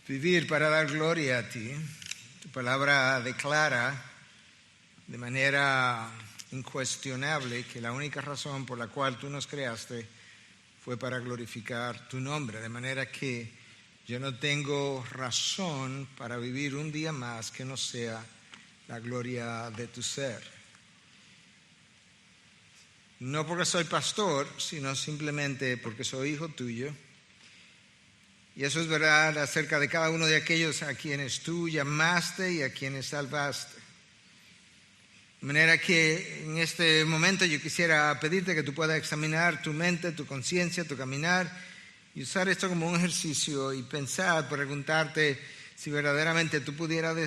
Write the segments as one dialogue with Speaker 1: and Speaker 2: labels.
Speaker 1: vivir para dar gloria a ti. Tu palabra declara de manera incuestionable que la única razón por la cual tú nos creaste fue para glorificar tu nombre, de manera que yo no tengo razón para vivir un día más que no sea la gloria de tu ser. No porque soy pastor, sino simplemente porque soy hijo tuyo. Y eso es verdad acerca de cada uno de aquellos a quienes tú llamaste y a quienes salvaste. De manera que en este momento yo quisiera pedirte que tú puedas examinar tu mente, tu conciencia, tu caminar y usar esto como un ejercicio y pensar, preguntarte si verdaderamente tú pudieras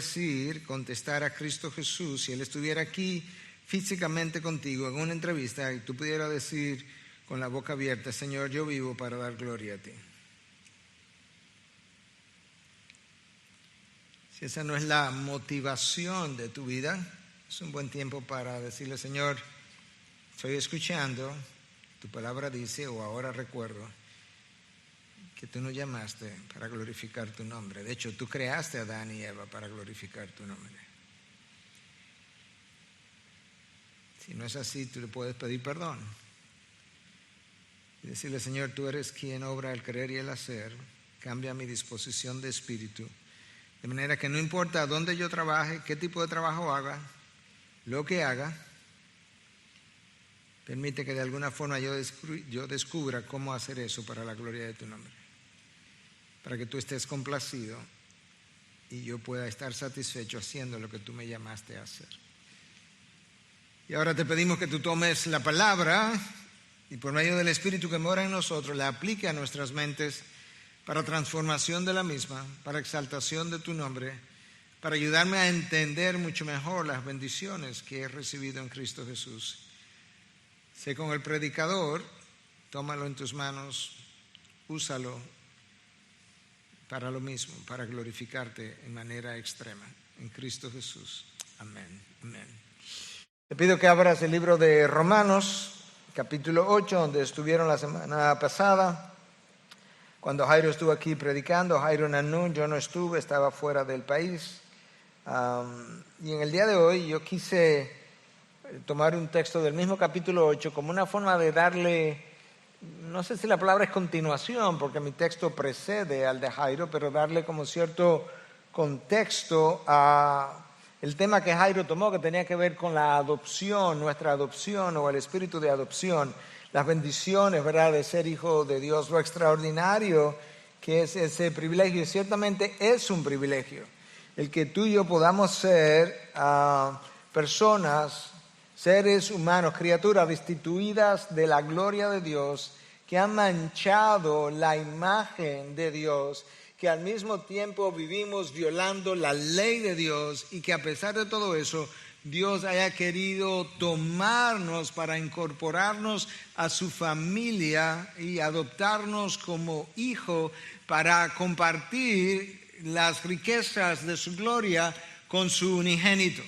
Speaker 1: contestar a Cristo Jesús, si Él estuviera aquí físicamente contigo en una entrevista y tú pudieras decir con la boca abierta: Señor, yo vivo para dar gloria a ti. Si esa no es la motivación de tu vida, es un buen tiempo para decirle: Señor, estoy escuchando, tu palabra dice, o ahora recuerdo, que tú nos llamaste para glorificar tu nombre. De hecho, tú creaste a Adán y Eva para glorificar tu nombre. Si no es así, tú le puedes pedir perdón y decirle: Señor, tú eres quien obra el querer y el hacer, cambia mi disposición de espíritu, de manera que no importa dónde yo trabaje, qué tipo de trabajo haga, lo que haga, permite que de alguna forma yo descubra cómo hacer eso para la gloria de tu nombre, para que tú estés complacido y yo pueda estar satisfecho haciendo lo que tú me llamaste a hacer. Y ahora te pedimos que tú tomes la palabra y por medio del Espíritu que mora en nosotros la aplique a nuestras mentes para transformación de la misma, para exaltación de tu nombre, para ayudarme a entender mucho mejor las bendiciones que he recibido en Cristo Jesús. Sé con el predicador, tómalo en tus manos, úsalo para lo mismo, para glorificarte en manera extrema. En Cristo Jesús. Amén. Amén. Te pido que abras el libro de Romanos, capítulo 8, donde estuvieron la semana pasada. Cuando Jairo estuvo aquí predicando, Jairo Nanú, yo no estuve, estaba fuera del país. Y en el día de hoy yo quise tomar un texto del mismo capítulo 8 como una forma de darle, no sé si la palabra es continuación, porque mi texto precede al de Jairo, pero darle como cierto contexto a el tema que Jairo tomó, que tenía que ver con la adopción, nuestra adopción o el espíritu de adopción. Las bendiciones, ¿verdad?, de ser hijo de Dios, lo extraordinario que es ese privilegio. Y ciertamente es un privilegio el que tú y yo podamos ser personas, seres humanos, criaturas destituidas de la gloria de Dios, que han manchado la imagen de Dios, que al mismo tiempo vivimos violando la ley de Dios y que a pesar de todo eso, Dios haya querido tomarnos para incorporarnos a su familia y adoptarnos como hijo para compartir las riquezas de su gloria con su unigénito.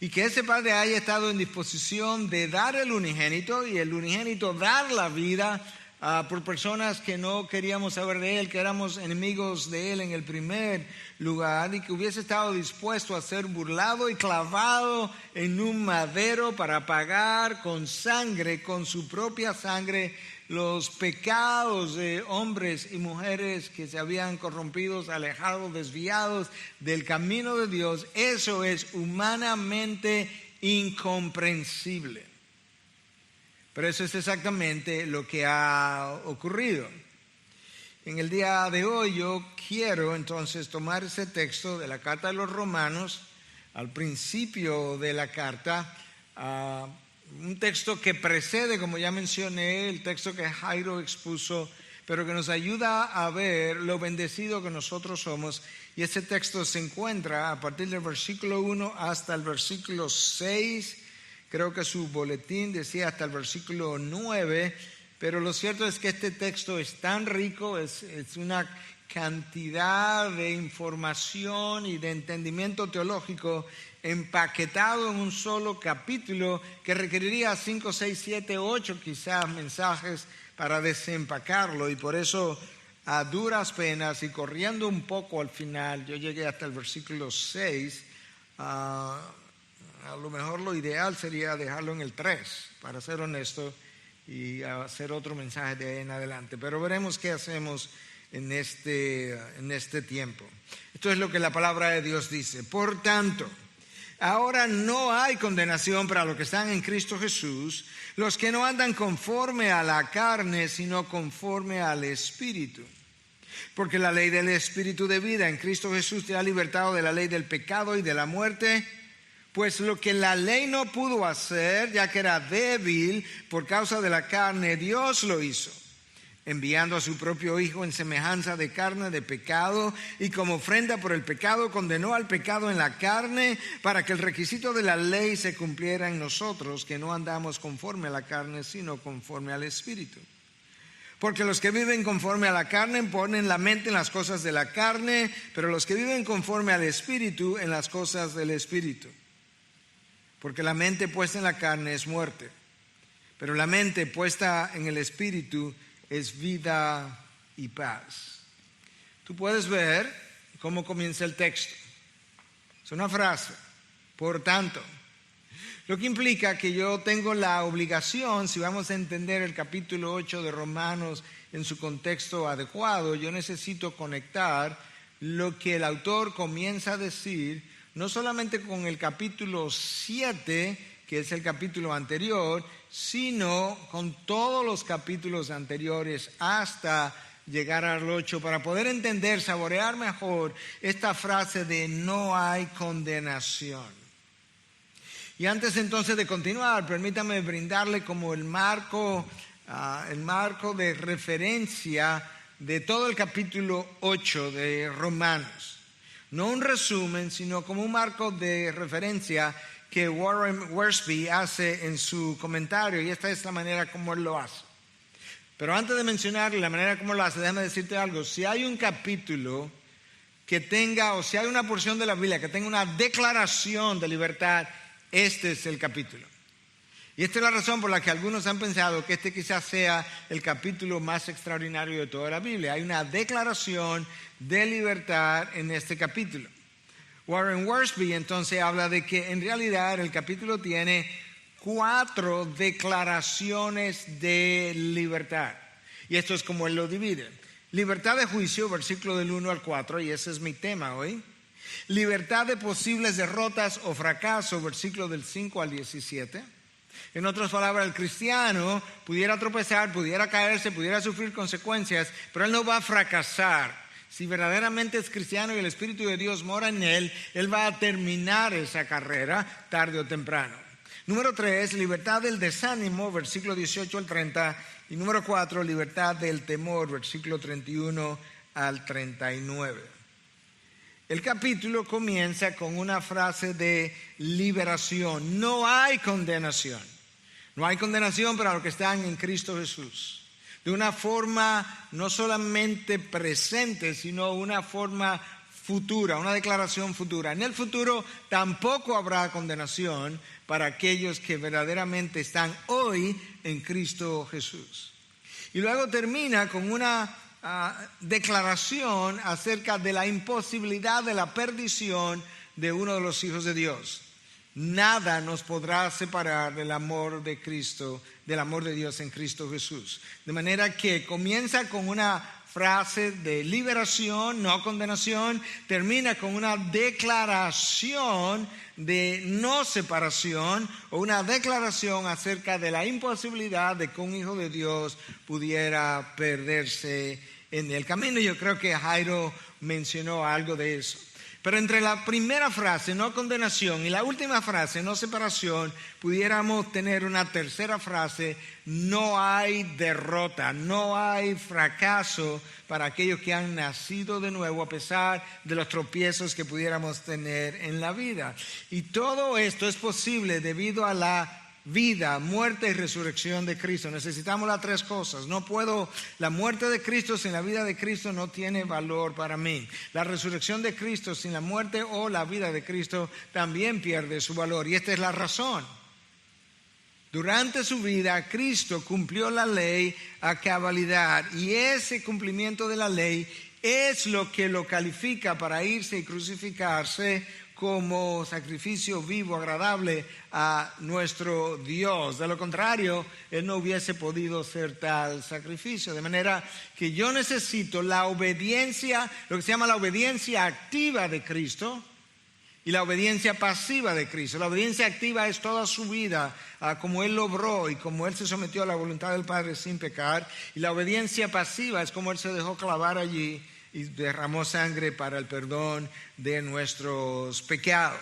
Speaker 1: Y que ese Padre haya estado en disposición de dar el unigénito y el unigénito dar la vida por personas que no queríamos saber de Él, que éramos enemigos de Él en el primer lugar, y que hubiese estado dispuesto a ser burlado y clavado en un madero para pagar con sangre, con su propia sangre, los pecados de hombres y mujeres que se habían corrompido, alejados, desviados del camino de Dios. Eso es humanamente incomprensible. Pero eso es exactamente lo que ha ocurrido. En el día de hoy yo quiero entonces tomar ese texto de la carta de los Romanos, al principio de la carta, un texto que precede, como ya mencioné, el texto que Jairo expuso, pero que nos ayuda a ver lo bendecido que nosotros somos. Y ese texto se encuentra a partir del versículo 1 hasta el versículo 6. Creo que su boletín decía hasta el versículo 9, pero lo cierto es que este texto es tan rico, es una cantidad de información y de entendimiento teológico empaquetado en un solo capítulo que requeriría 5, 6, 7, 8 quizás mensajes para desempacarlo. Y por eso a duras penas y corriendo un poco al final, yo llegué hasta el versículo 6, a lo mejor lo ideal sería dejarlo en el 3, para ser honesto, y hacer otro mensaje de ahí en adelante. Pero veremos qué hacemos en este tiempo. Esto es lo que la palabra de Dios dice. Por tanto, ahora no hay condenación para los que están en Cristo Jesús, los que no andan conforme a la carne, sino conforme al Espíritu. Porque la ley del Espíritu de vida en Cristo Jesús te ha libertado de la ley del pecado y de la muerte. Pues lo que la ley no pudo hacer, ya que era débil por causa de la carne, Dios lo hizo, enviando a su propio Hijo en semejanza de carne de pecado, y como ofrenda por el pecado condenó al pecado en la carne, para que el requisito de la ley se cumpliera en nosotros, que no andamos conforme a la carne, sino conforme al Espíritu. Porque los que viven conforme a la carne ponen la mente en las cosas de la carne, pero los que viven conforme al Espíritu en las cosas del Espíritu. Porque la mente puesta en la carne es muerte, pero la mente puesta en el Espíritu es vida y paz. Tú puedes ver cómo comienza el texto. Es una frase, por tanto. Lo que implica que yo tengo la obligación, si vamos a entender el capítulo 8 de Romanos en su contexto adecuado, yo necesito conectar lo que el autor comienza a decir, no solamente con el capítulo 7, que es el capítulo anterior, sino con todos los capítulos anteriores hasta llegar al 8, para poder entender, saborear mejor esta frase de no hay condenación. Y antes entonces de continuar, permítame brindarle como el marco de referencia de todo el capítulo 8 de Romanos. No un resumen, sino como un marco de referencia que Warren Wiersbe hace en su comentario, y esta es la manera como él lo hace. Pero antes de mencionar la manera como lo hace, déjame decirte algo. Si hay un capítulo que tenga, o si hay una porción de la Biblia que tenga una declaración de libertad, este es el capítulo. Y esta es la razón por la que algunos han pensado que este quizás sea el capítulo más extraordinario de toda la Biblia. Hay una declaración de libertad en este capítulo. Warren Wiersbe entonces habla de que en realidad el capítulo tiene 4 declaraciones de libertad. Y esto es como él lo divide. Libertad de juicio, versículo del 1 al 4, y ese es mi tema hoy. Libertad de posibles derrotas o fracaso, versículo del 5 al 17. En otras palabras, el cristiano pudiera tropezar, pudiera caerse, pudiera sufrir consecuencias, pero él no va a fracasar. Si verdaderamente es cristiano y el Espíritu de Dios mora en él, él va a terminar esa carrera tarde o temprano. Número 3, libertad del desánimo, versículo 18 al 30. Y número 4, libertad del temor, versículo 31 al 39. El capítulo comienza con una frase de liberación. No hay condenación. No hay condenación para los que están en Cristo Jesús. De una forma no solamente presente, sino una forma futura, una declaración futura. En el futuro tampoco habrá condenación para aquellos que verdaderamente están hoy en Cristo Jesús. Y luego termina con una declaración acerca de la imposibilidad de la perdición de uno de los hijos de Dios. Nada nos podrá separar del amor de Cristo, del amor de Dios en Cristo Jesús. De manera que comienza con una frase de liberación, no condenación, termina con una declaración de no separación o una declaración acerca de la imposibilidad de que un hijo de Dios pudiera perderse en el camino. Yo creo que Jairo mencionó algo de eso. Pero entre la primera frase, no condenación, y la última frase, no separación, pudiéramos tener una tercera frase, no hay derrota, no hay fracaso para aquellos que han nacido de nuevo a pesar de los tropiezos que pudiéramos tener en la vida. Y todo esto es posible debido a la vida, muerte y resurrección de Cristo. Necesitamos las 3 cosas. La muerte de Cristo sin la vida de Cristo no tiene valor para mí. La resurrección de Cristo sin la muerte o la vida de Cristo también pierde su valor. Y esta es la razón. Durante su vida, Cristo cumplió la ley a cabalidad, y ese cumplimiento de la ley es lo que lo califica para irse y crucificarse como sacrificio vivo, agradable a nuestro Dios. De lo contrario, Él no hubiese podido ser tal sacrificio. De manera que yo necesito la obediencia, lo que se llama la obediencia activa de Cristo, y la obediencia pasiva de Cristo. La obediencia activa es toda su vida, como Él obró y como Él se sometió a la voluntad del Padre sin pecar. Y la obediencia pasiva es como Él se dejó clavar allí y derramó sangre para el perdón de nuestros pecados.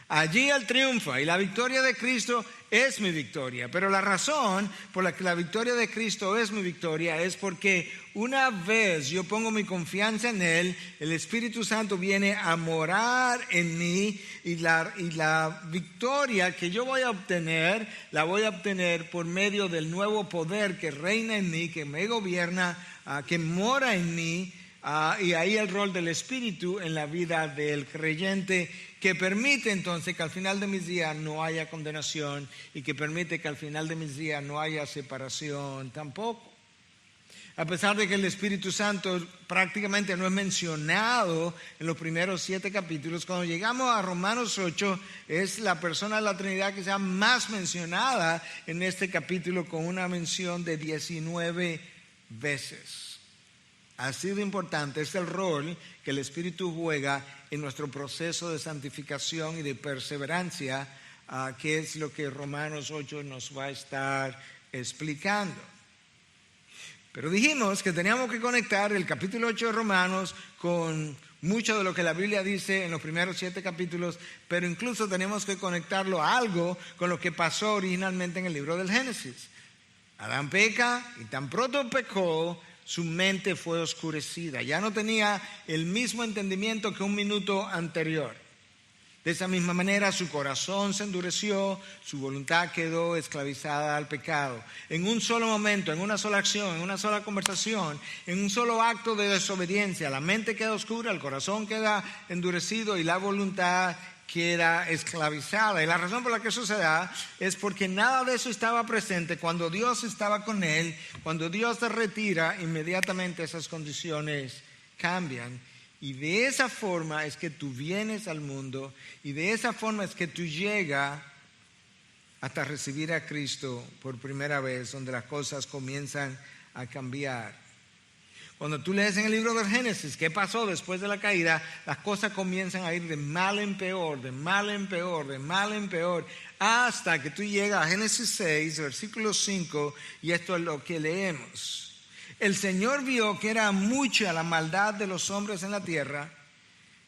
Speaker 1: Allí Él triunfa, y la victoria de Cristo es mi victoria. Pero la razón por la que la victoria de Cristo es mi victoria es porque una vez yo pongo mi confianza en Él, el Espíritu Santo viene a morar en mí, y la victoria que yo voy a obtener, la voy a obtener por medio del nuevo poder que reina en mí, que me gobierna, que mora en mí. Y ahí el rol del Espíritu en la vida del creyente, que permite entonces que al final de mis días no haya condenación, y que permite que al final de mis días no haya separación tampoco. A pesar de que el Espíritu Santo prácticamente no es mencionado en los primeros 7 capítulos, cuando llegamos a Romanos 8 es la persona de la Trinidad que sea más mencionada en este capítulo, con una mención de 19 veces. Así de importante es el rol que el Espíritu juega en nuestro proceso de santificación y de perseverancia, que es lo que Romanos 8 nos va a estar explicando. Pero dijimos que teníamos que conectar el capítulo 8 de Romanos con mucho de lo que la Biblia dice en los primeros 7 capítulos, pero incluso tenemos que conectarlo a algo con lo que pasó originalmente en el libro del Génesis. Adán peca, y tan pronto pecó, su mente fue oscurecida. Ya no tenía el mismo entendimiento que un minuto anterior. De esa misma manera su corazón se endureció, su voluntad quedó esclavizada al pecado. En un solo momento, en una sola acción, en una sola conversación, en un solo acto de desobediencia, la mente queda oscura, el corazón queda endurecido y la voluntad queda esclavizada. Y la razón por la que eso se da es porque nada de eso estaba presente cuando Dios estaba con él. Cuando Dios se retira, inmediatamente esas condiciones cambian. Y de esa forma es que tú vienes al mundo, y de esa forma es que tú llegas hasta recibir a Cristo por primera vez, donde las cosas comienzan a cambiar. Cuando tú lees en el libro del Génesis qué pasó después de la caída, las cosas comienzan a ir de mal en peor, de mal en peor, de mal en peor, hasta que tú llegas a Génesis 6, versículo 5, y esto es lo que leemos. El Señor vio que era mucha la maldad de los hombres en la tierra,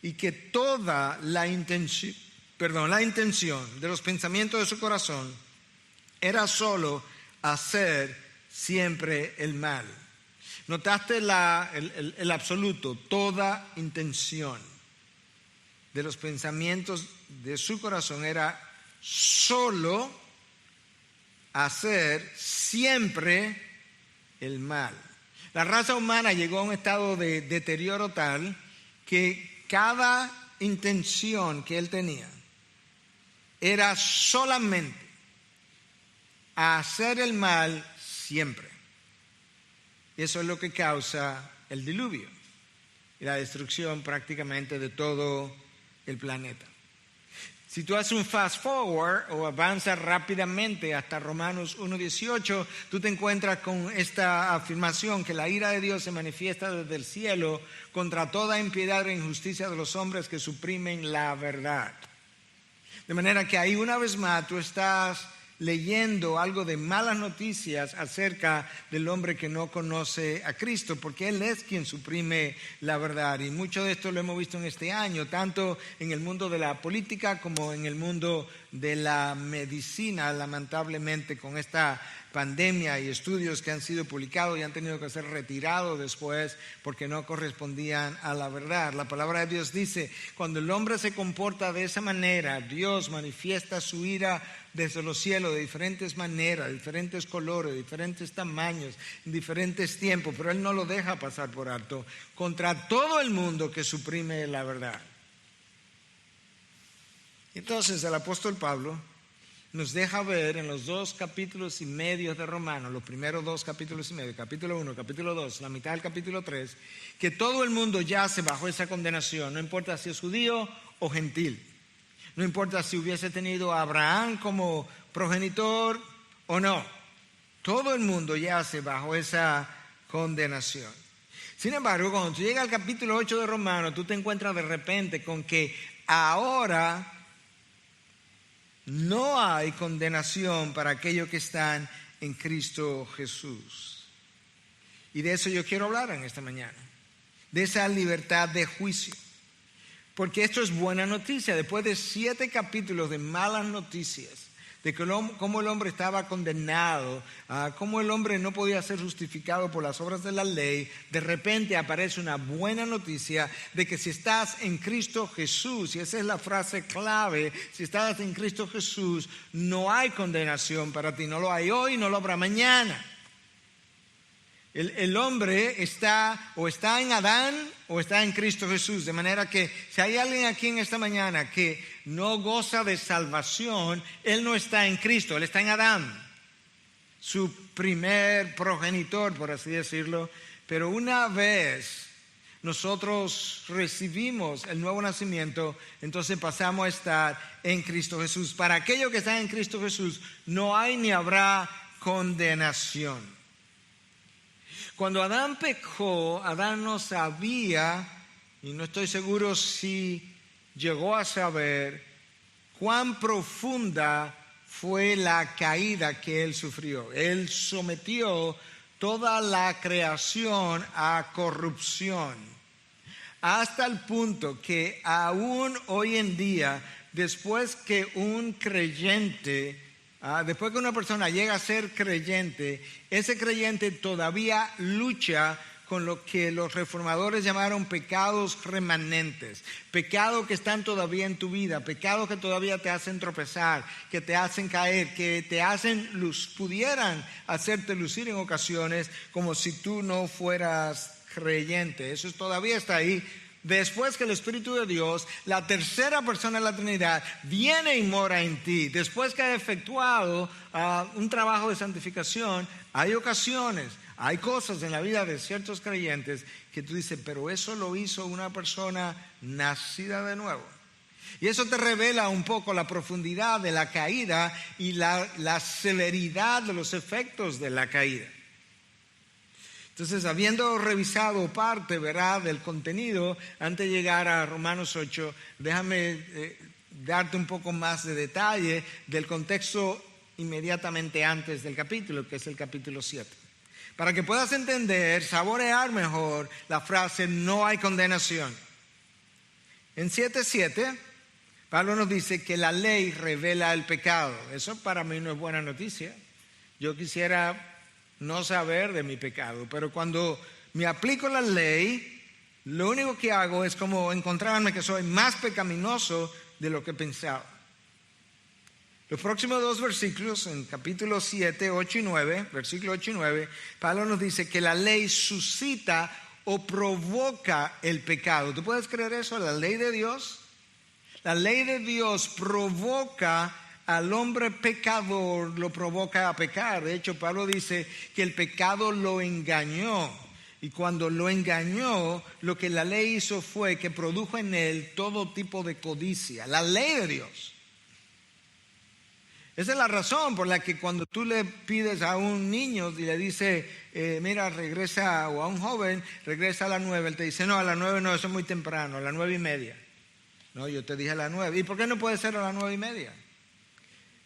Speaker 1: y que toda la intención de los pensamientos de su corazón era solo hacer siempre el mal. ¿Notaste el absoluto? Toda intención de los pensamientos de su corazón era solo hacer siempre el mal. La raza humana llegó a un estado de deterioro tal que cada intención que él tenía era solamente hacer el mal siempre. Y eso es lo que causa el diluvio y la destrucción prácticamente de todo el planeta. Si tú haces un fast forward o avanzas rápidamente hasta Romanos 1:18, tú te encuentras con esta afirmación que la ira de Dios se manifiesta desde el cielo contra toda impiedad e injusticia de los hombres que suprimen la verdad. De manera que ahí una vez más tú estás leyendo algo de malas noticias acerca del hombre que no conoce a Cristo, porque Él es quien suprime la verdad. Y mucho de esto lo hemos visto en este año, tanto en el mundo de la política como en el mundo de la medicina, lamentablemente, con esta pandemia y estudios que han sido publicados y han tenido que ser retirados después porque no correspondían a la verdad. La palabra de Dios dice, cuando el hombre se comporta de esa manera, Dios manifiesta su ira desde los cielos de diferentes maneras, de diferentes colores, de diferentes tamaños, en diferentes tiempos, pero Él no lo deja pasar por alto contra todo el mundo que suprime la verdad. Entonces el apóstol Pablo nos deja ver en los 2 capítulos y medio de Romanos, los primeros 2 capítulos y medio, capítulo 1, capítulo 2, la mitad del capítulo 3, que todo el mundo yace bajo esa condenación, no importa si es judío o gentil, no importa si hubiese tenido a Abraham como progenitor o no, todo el mundo yace bajo esa condenación. Sin embargo, cuando tú llegas al capítulo 8 de Romanos, tú te encuentras de repente con que ahora no hay condenación para aquellos que están en Cristo Jesús. Y de eso yo quiero hablar en esta mañana, de esa libertad de juicio. Porque esto es buena noticia, después de 7 capítulos de malas noticias, de cómo el hombre estaba condenado, cómo el hombre no podía ser justificado por las obras de la ley, de repente aparece una buena noticia de que si estás en Cristo Jesús, y esa es la frase clave, si estás en Cristo Jesús, no hay condenación para ti, no lo hay hoy, no lo habrá mañana. El hombre está en Adán o está en Cristo Jesús. De manera que si hay alguien aquí en esta mañana que no goza de salvación, él no está en Cristo, él está en Adán, su primer progenitor, por así decirlo. Pero una vez nosotros recibimos el nuevo nacimiento, entonces pasamos a estar en Cristo Jesús. Para aquellos que están en Cristo Jesús, no hay ni habrá condenación. Cuando Adán pecó, Adán no sabía, y no estoy seguro si llegó a saber, cuán profunda fue la caída que él sufrió. Él sometió toda la creación a corrupción, hasta el punto que aún hoy en día, después que un creyente, después que una persona llega a ser creyente, ese creyente todavía lucha con lo que los reformadores llamaron pecados remanentes, pecados que están todavía en tu vida, pecados que todavía te hacen tropezar, que te hacen caer, que te hacen pudieran hacerte lucir en ocasiones como si tú no fueras creyente. Eso todavía está ahí. Después que el Espíritu de Dios, la tercera persona de la Trinidad, viene y mora en ti, después que ha efectuado un trabajo de santificación, hay ocasiones, hay cosas en la vida de ciertos creyentes que tú dices, pero eso lo hizo una persona nacida de nuevo. Y eso te revela un poco la profundidad de la caída y la severidad de los efectos de la caída. Entonces, habiendo revisado parte, ¿verdad?, del contenido, antes de llegar a Romanos 8, déjame darte un poco más de detalle del contexto inmediatamente antes del capítulo, que es el capítulo 7. Para que puedas entender, saborear mejor la frase no hay condenación. En 7:7, Pablo nos dice que la ley revela el pecado. Eso para mí no es buena noticia. Yo quisiera no saber de mi pecado, pero cuando me aplico la ley, lo único que hago es como encontrarme que soy más pecaminoso de lo que pensaba. Los próximos 2 versículos, en capítulo 7, 8 y 9, versículo 8 y 9, Pablo nos dice que la ley suscita o provoca el pecado. ¿Tú puedes creer eso? La ley de Dios. La ley de Dios provoca al hombre pecador, lo provoca a pecar. De hecho, Pablo dice que el pecado lo engañó. Y cuando lo engañó, lo que la ley hizo fue que produjo en él todo tipo de codicia. La ley de Dios. Esa es la razón por la que cuando tú le pides a un niño y le dices, mira, regresa, o a un joven, regresa a las 9, él te dice, no, a las 9 no, eso es muy temprano, a las 9:30. No, yo te dije a las 9. ¿Y por qué no puede ser a las 9:30?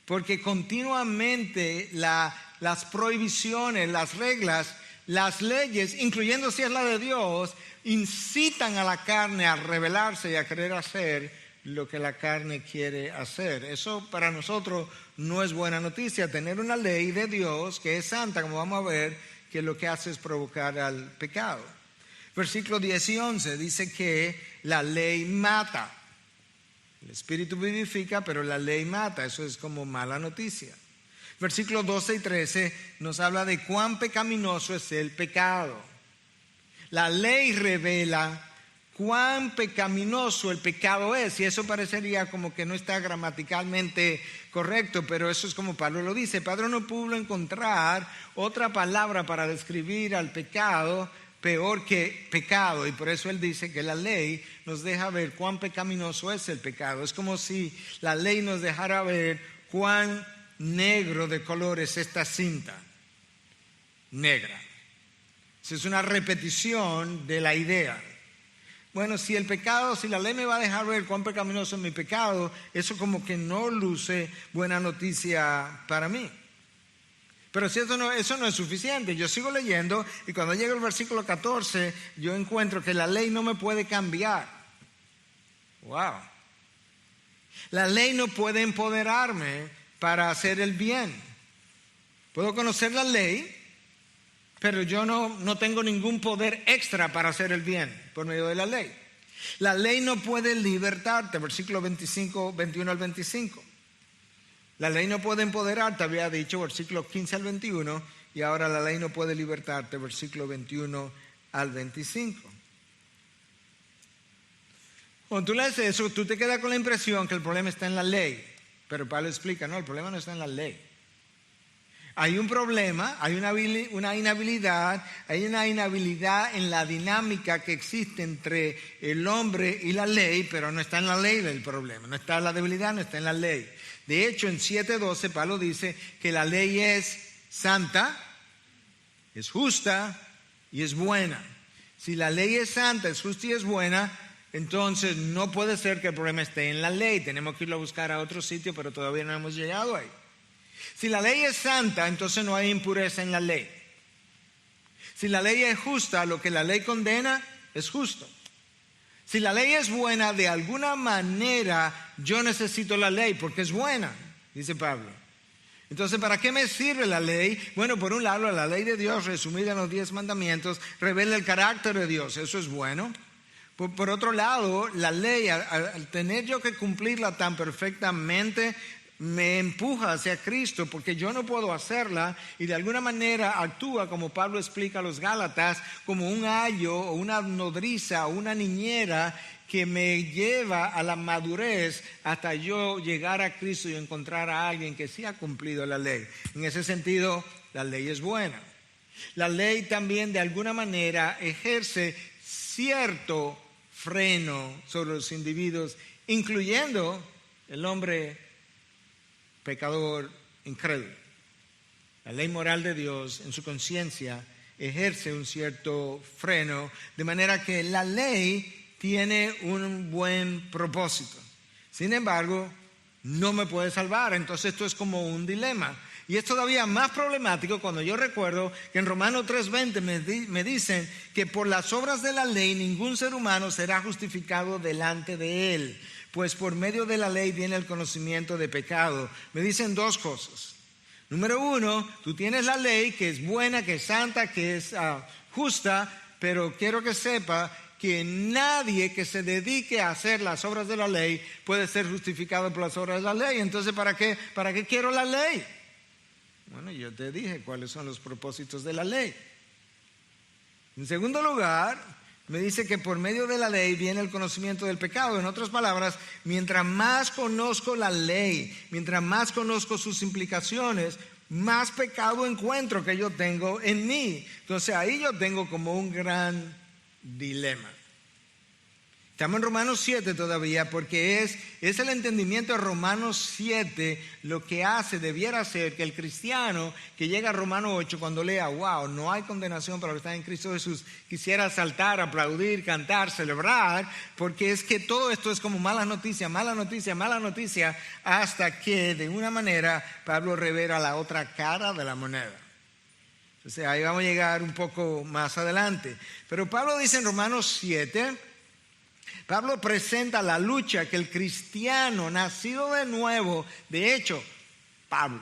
Speaker 1: Porque continuamente las prohibiciones, las reglas, las leyes, incluyendo si es la de Dios, incitan a la carne a rebelarse y a querer hacer lo que la carne quiere hacer. Eso para nosotros no es buena noticia, tener una ley de Dios que es santa, como vamos a ver, que lo que hace es provocar al pecado. Versículos 10 y 11 dice que la ley mata. El Espíritu vivifica, pero la ley mata. Eso es como mala noticia. Versículos 12 y 13 nos habla de cuán pecaminoso es el pecado. La ley revela cuán pecaminoso el pecado es. Y eso parecería como que no está gramaticalmente correcto, pero eso es como Pablo lo dice. Pablo no pudo encontrar otra palabra para describir al pecado peor que pecado, y por eso él dice que la ley nos deja ver cuán pecaminoso es el pecado. Es como si la ley nos dejara ver cuán negro de color es esta cinta negra. Es una repetición de la idea. Bueno, si la ley me va a dejar ver cuán pecaminoso es mi pecado, eso como que no luce buena noticia para mí. Pero si eso no es suficiente, yo sigo leyendo y cuando llega el versículo 14, yo encuentro que la ley no me puede cambiar. Wow. La ley no puede empoderarme para hacer el bien. Puedo conocer la ley, pero yo no tengo ningún poder extra para hacer el bien por medio de la ley. La ley no puede libertarte, versículo 21 al 25. La ley no puede empoderarte, había dicho, versículo 15 al 21, y ahora la ley no puede libertarte, versículo 21 al 25. Cuando tú lees eso, tú te quedas con la impresión que el problema está en la ley, pero Pablo explica, no, el problema no está en la ley. Hay un problema, hay una inhabilidad en la dinámica que existe entre el hombre y la ley, pero no está en la ley el problema, no está la debilidad, no está en la ley. De hecho, en 7:12 Pablo dice que la ley es santa, es justa y es buena. Si la ley es santa, es justa y es buena, entonces no puede ser que el problema esté en la ley. Tenemos que irlo a buscar a otro sitio, pero todavía no hemos llegado ahí. Si la ley es santa, entonces no hay impureza en la ley. Si la ley es justa, lo que la ley condena es justo. Si la ley es buena, de alguna manera yo necesito la ley porque es buena, dice Pablo. Entonces, ¿para qué me sirve la ley? Bueno, por un lado, la ley de Dios resumida en los 10 mandamientos revela el carácter de Dios, eso es bueno. Por otro lado, la ley, al tener yo que cumplirla tan perfectamente, me empuja hacia Cristo porque yo no puedo hacerla y de alguna manera actúa, como Pablo explica a los Gálatas, como un ayo o una nodriza o una niñera que me lleva a la madurez hasta yo llegar a Cristo y encontrar a alguien que sí ha cumplido la ley. En ese sentido, la ley es buena. La ley también de alguna manera ejerce cierto freno sobre los individuos, incluyendo el hombre pecador incrédulo. La ley moral de Dios en su conciencia ejerce un cierto freno, de manera que la ley tiene un buen propósito. Sin embargo, no me puede salvar. Entonces esto es como un dilema. Y es todavía más problemático cuando yo recuerdo que en Romanos 3:20 me dicen que por las obras de la ley ningún ser humano será justificado delante de él, pues por medio de la ley viene el conocimiento de pecado. Me dicen dos cosas. Número uno, tú tienes la ley que es buena, que es santa, que es justa, pero quiero que sepa que nadie que se dedique a hacer las obras de la ley puede ser justificado por las obras de la ley. Entonces, ¿para qué quiero la ley? Bueno, yo te dije cuáles son los propósitos de la ley. En segundo lugar, me dice que por medio de la ley viene el conocimiento del pecado. En otras palabras, mientras más conozco la ley, mientras más conozco sus implicaciones, más pecado encuentro que yo tengo en mí. Entonces ahí yo tengo como un gran dilema. Estamos en Romanos 7 todavía porque es el entendimiento de Romanos 7 lo que debiera ser que el cristiano que llega a Romanos 8 cuando lea, wow, no hay condenación para los que están en Cristo Jesús, quisiera saltar, aplaudir, cantar, celebrar, porque es que todo esto es como mala noticia, mala noticia, mala noticia, hasta que de una manera Pablo revela la otra cara de la moneda. Entonces ahí vamos a llegar un poco más adelante. Pero Pablo dice en Romanos 7, Pablo presenta la lucha que el cristiano nacido de nuevo, de hecho, Pablo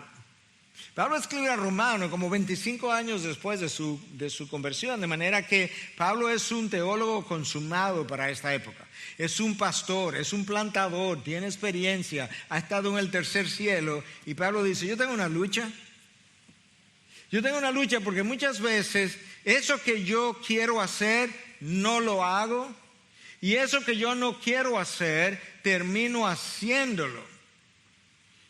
Speaker 1: escribe a Romanos como 25 años después de su conversión, de manera que Pablo es un teólogo consumado para esta época. Es un pastor, es un plantador, tiene experiencia, ha estado en el tercer cielo y Pablo dice, yo tengo una lucha porque muchas veces eso que yo quiero hacer no lo hago. Y eso que yo no quiero hacer, termino haciéndolo.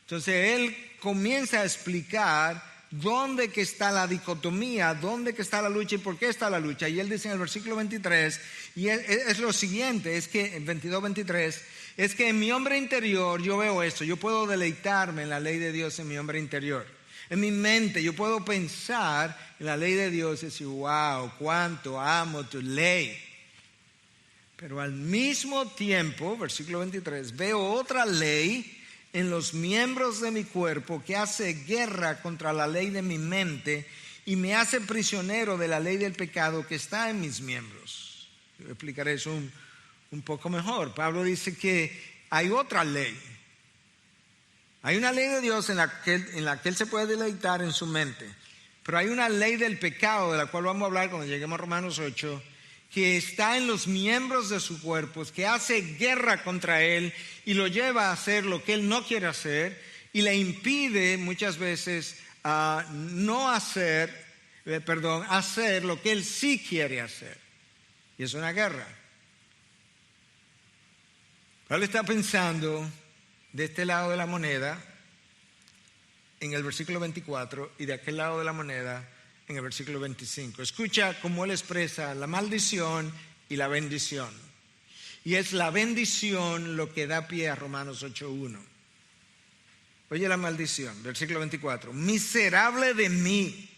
Speaker 1: Entonces él comienza a explicar dónde que está la dicotomía, dónde que está la lucha y por qué está la lucha. Y él dice en el versículo 23, y es lo siguiente, es que en 22-23, es que en mi hombre interior yo veo esto, yo puedo deleitarme en la ley de Dios en mi hombre interior. En mi mente yo puedo pensar en la ley de Dios y decir, wow, cuánto amo tu ley. Pero al mismo tiempo, versículo 23, veo otra ley en los miembros de mi cuerpo que hace guerra contra la ley de mi mente y me hace prisionero de la ley del pecado que está en mis miembros. Yo explicaré eso un poco mejor. Pablo dice que hay otra ley. Hay una ley de Dios en la que él se puede deleitar en su mente. Pero hay una ley del pecado de la cual vamos a hablar cuando lleguemos a Romanos 8, que está en los miembros de su cuerpo, que hace guerra contra él y lo lleva a hacer lo que él no quiere hacer y le impide muchas veces hacer lo que él sí quiere hacer. Y es una guerra. Pablo está pensando de este lado de la moneda en el versículo 24 y de aquel lado de la moneda en el versículo 25. Escucha cómo él expresa la maldición y la bendición. Y es la bendición lo que da pie a Romanos 8:1. Oye la maldición, versículo 24. Miserable de mí,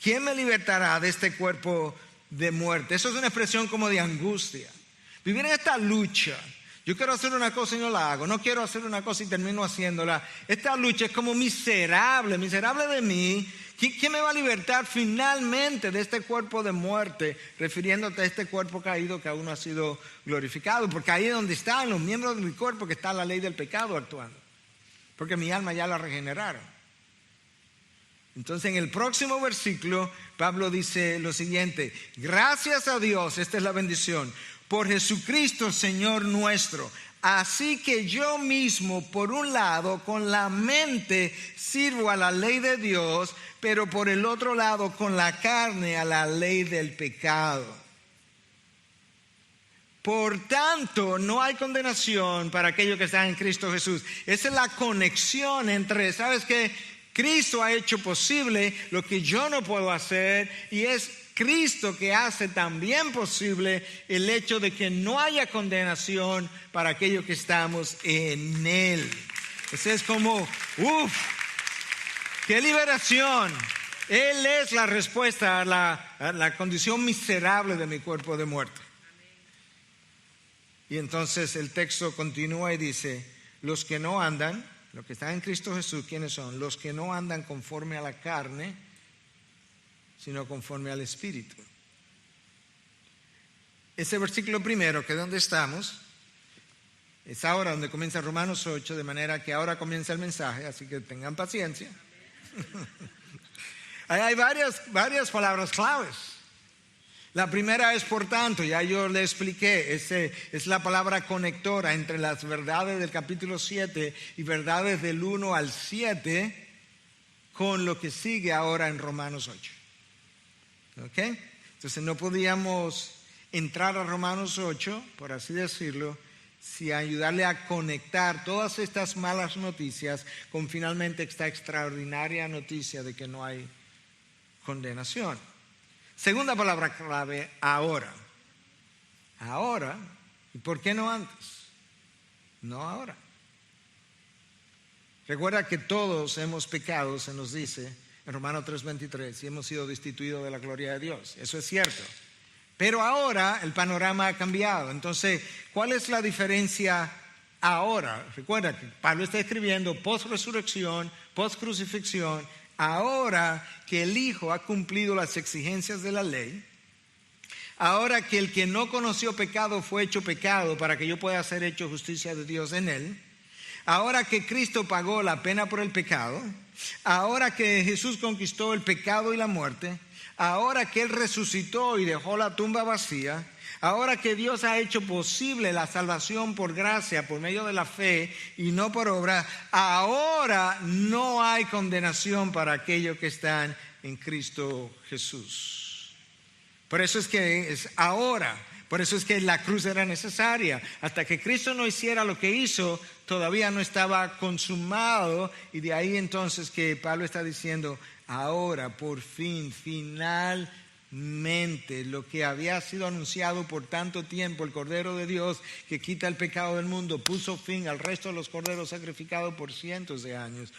Speaker 1: ¿quién me libertará de este cuerpo de muerte? Eso es una expresión como de angustia. Vivir en esta lucha. Yo quiero hacer una cosa y no la hago. No quiero hacer una cosa y termino haciéndola. Esta lucha es como miserable de mí. ¿Quién me va a libertar finalmente de este cuerpo de muerte? Refiriéndote a este cuerpo caído que aún no ha sido glorificado. Porque ahí es donde están los miembros de mi cuerpo, que está la ley del pecado actuando. Porque mi alma ya la regeneraron. Entonces en el próximo versículo Pablo dice lo siguiente: gracias a Dios, esta es la bendición, por Jesucristo Señor nuestro. Así que yo mismo, por un lado, con la mente sirvo a la ley de Dios, pero por el otro lado, con la carne, a la ley del pecado. Por tanto, no hay condenación para aquellos que están en Cristo Jesús. Esa es la conexión entre, ¿sabes qué? Cristo ha hecho posible lo que yo no puedo hacer, y es Cristo que hace también posible el hecho de que no haya condenación para aquellos que estamos en Él. Ese es como, ¡qué liberación! Él es la respuesta a la condición miserable de mi cuerpo de muerte. Y entonces el texto continúa y dice, los que no andan, los que están en Cristo Jesús, ¿quiénes son? Los que no andan conforme a la carne, sino conforme al Espíritu. Ese versículo primero, que es donde estamos, es ahora donde comienza Romanos 8, de manera que ahora comienza el mensaje, así que tengan paciencia. Hay varias palabras claves. La primera es por tanto, ya yo le expliqué, es la palabra conectora entre las verdades del capítulo 7 y verdades del 1 al 7 con lo que sigue ahora en Romanos 8. ¿Ok? Entonces no podíamos entrar a Romanos 8, por así decirlo, sin ayudarle a conectar todas estas malas noticias con finalmente esta extraordinaria noticia de que no hay condenación. Segunda palabra clave, ahora. Ahora, ¿y por qué no antes? No ahora. Recuerda que todos hemos pecado, se nos dice en Romanos 3:23, y hemos sido destituidos de la gloria de Dios. Eso es cierto. Pero ahora el panorama ha cambiado. Entonces, ¿cuál es la diferencia ahora? Recuerda que Pablo está escribiendo post-resurrección, post-crucifixión. Ahora que el Hijo ha cumplido las exigencias de la ley, ahora que el que no conoció pecado fue hecho pecado para que yo pueda ser hecho justicia de Dios en él, ahora que Cristo pagó la pena por el pecado, ahora que Jesús conquistó el pecado y la muerte, ahora que Él resucitó y dejó la tumba vacía, ahora que Dios ha hecho posible la salvación por gracia, por medio de la fe y no por obra, ahora no hay condenación para aquellos que están en Cristo Jesús. Por eso es que es ahora. Por eso es que la cruz era necesaria. Hasta que Cristo no hiciera lo que hizo, todavía no estaba consumado. Y de ahí entonces que Pablo está diciendo, ahora por fin, finalmente, lo que había sido anunciado por tanto tiempo, el Cordero de Dios que quita el pecado del mundo, puso fin al resto de los corderos sacrificados por cientos de años.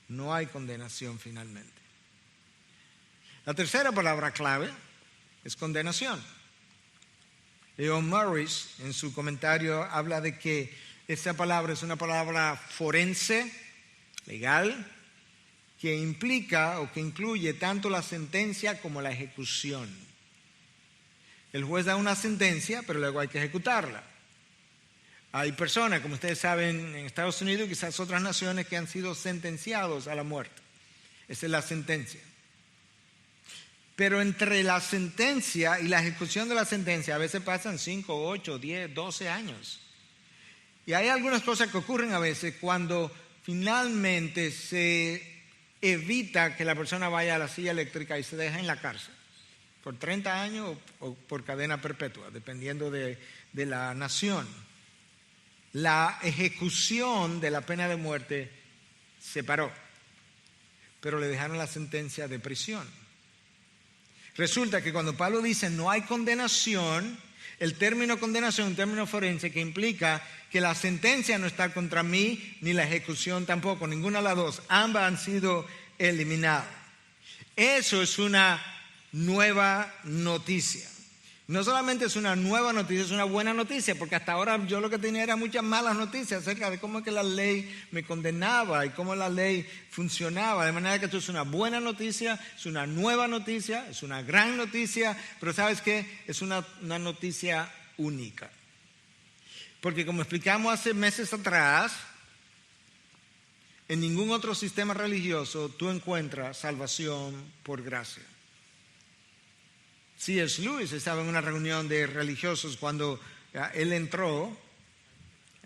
Speaker 1: No hay condenación finalmente. La tercera palabra clave es condenación. Leon Morris en su comentario habla de que esta palabra es una palabra forense, legal, que implica o que incluye tanto la sentencia como la ejecución. El juez da una sentencia, pero luego hay que ejecutarla. Hay personas, como ustedes saben, en Estados Unidos y quizás otras naciones que han sido sentenciados a la muerte. Esa es la sentencia. Pero entre la sentencia y la ejecución de la sentencia a veces pasan 5, 8, 10, 12 años. Y hay algunas cosas que ocurren a veces cuando finalmente se evita que la persona vaya a la silla eléctrica y se deja en la cárcel por 30 años o por cadena perpetua, dependiendo de la nación. La ejecución de la pena de muerte se paró, pero le dejaron la sentencia de prisión. Resulta que cuando Pablo dice no hay condenación, el término condenación es un término forense que implica que la sentencia no está contra mí ni la ejecución tampoco, ninguna de las dos, ambas han sido eliminadas. Eso es una nueva noticia. No solamente es una nueva noticia, es una buena noticia, porque hasta ahora yo lo que tenía era muchas malas noticias acerca de cómo es que la ley me condenaba y cómo la ley funcionaba. De manera que esto es una buena noticia, es una nueva noticia, es una gran noticia, pero ¿sabes qué? Es una noticia única. Porque como explicamos hace meses atrás, en ningún otro sistema religioso tú encuentras salvación por gracia. C.S. Lewis estaba en una reunión de religiosos cuando él entró,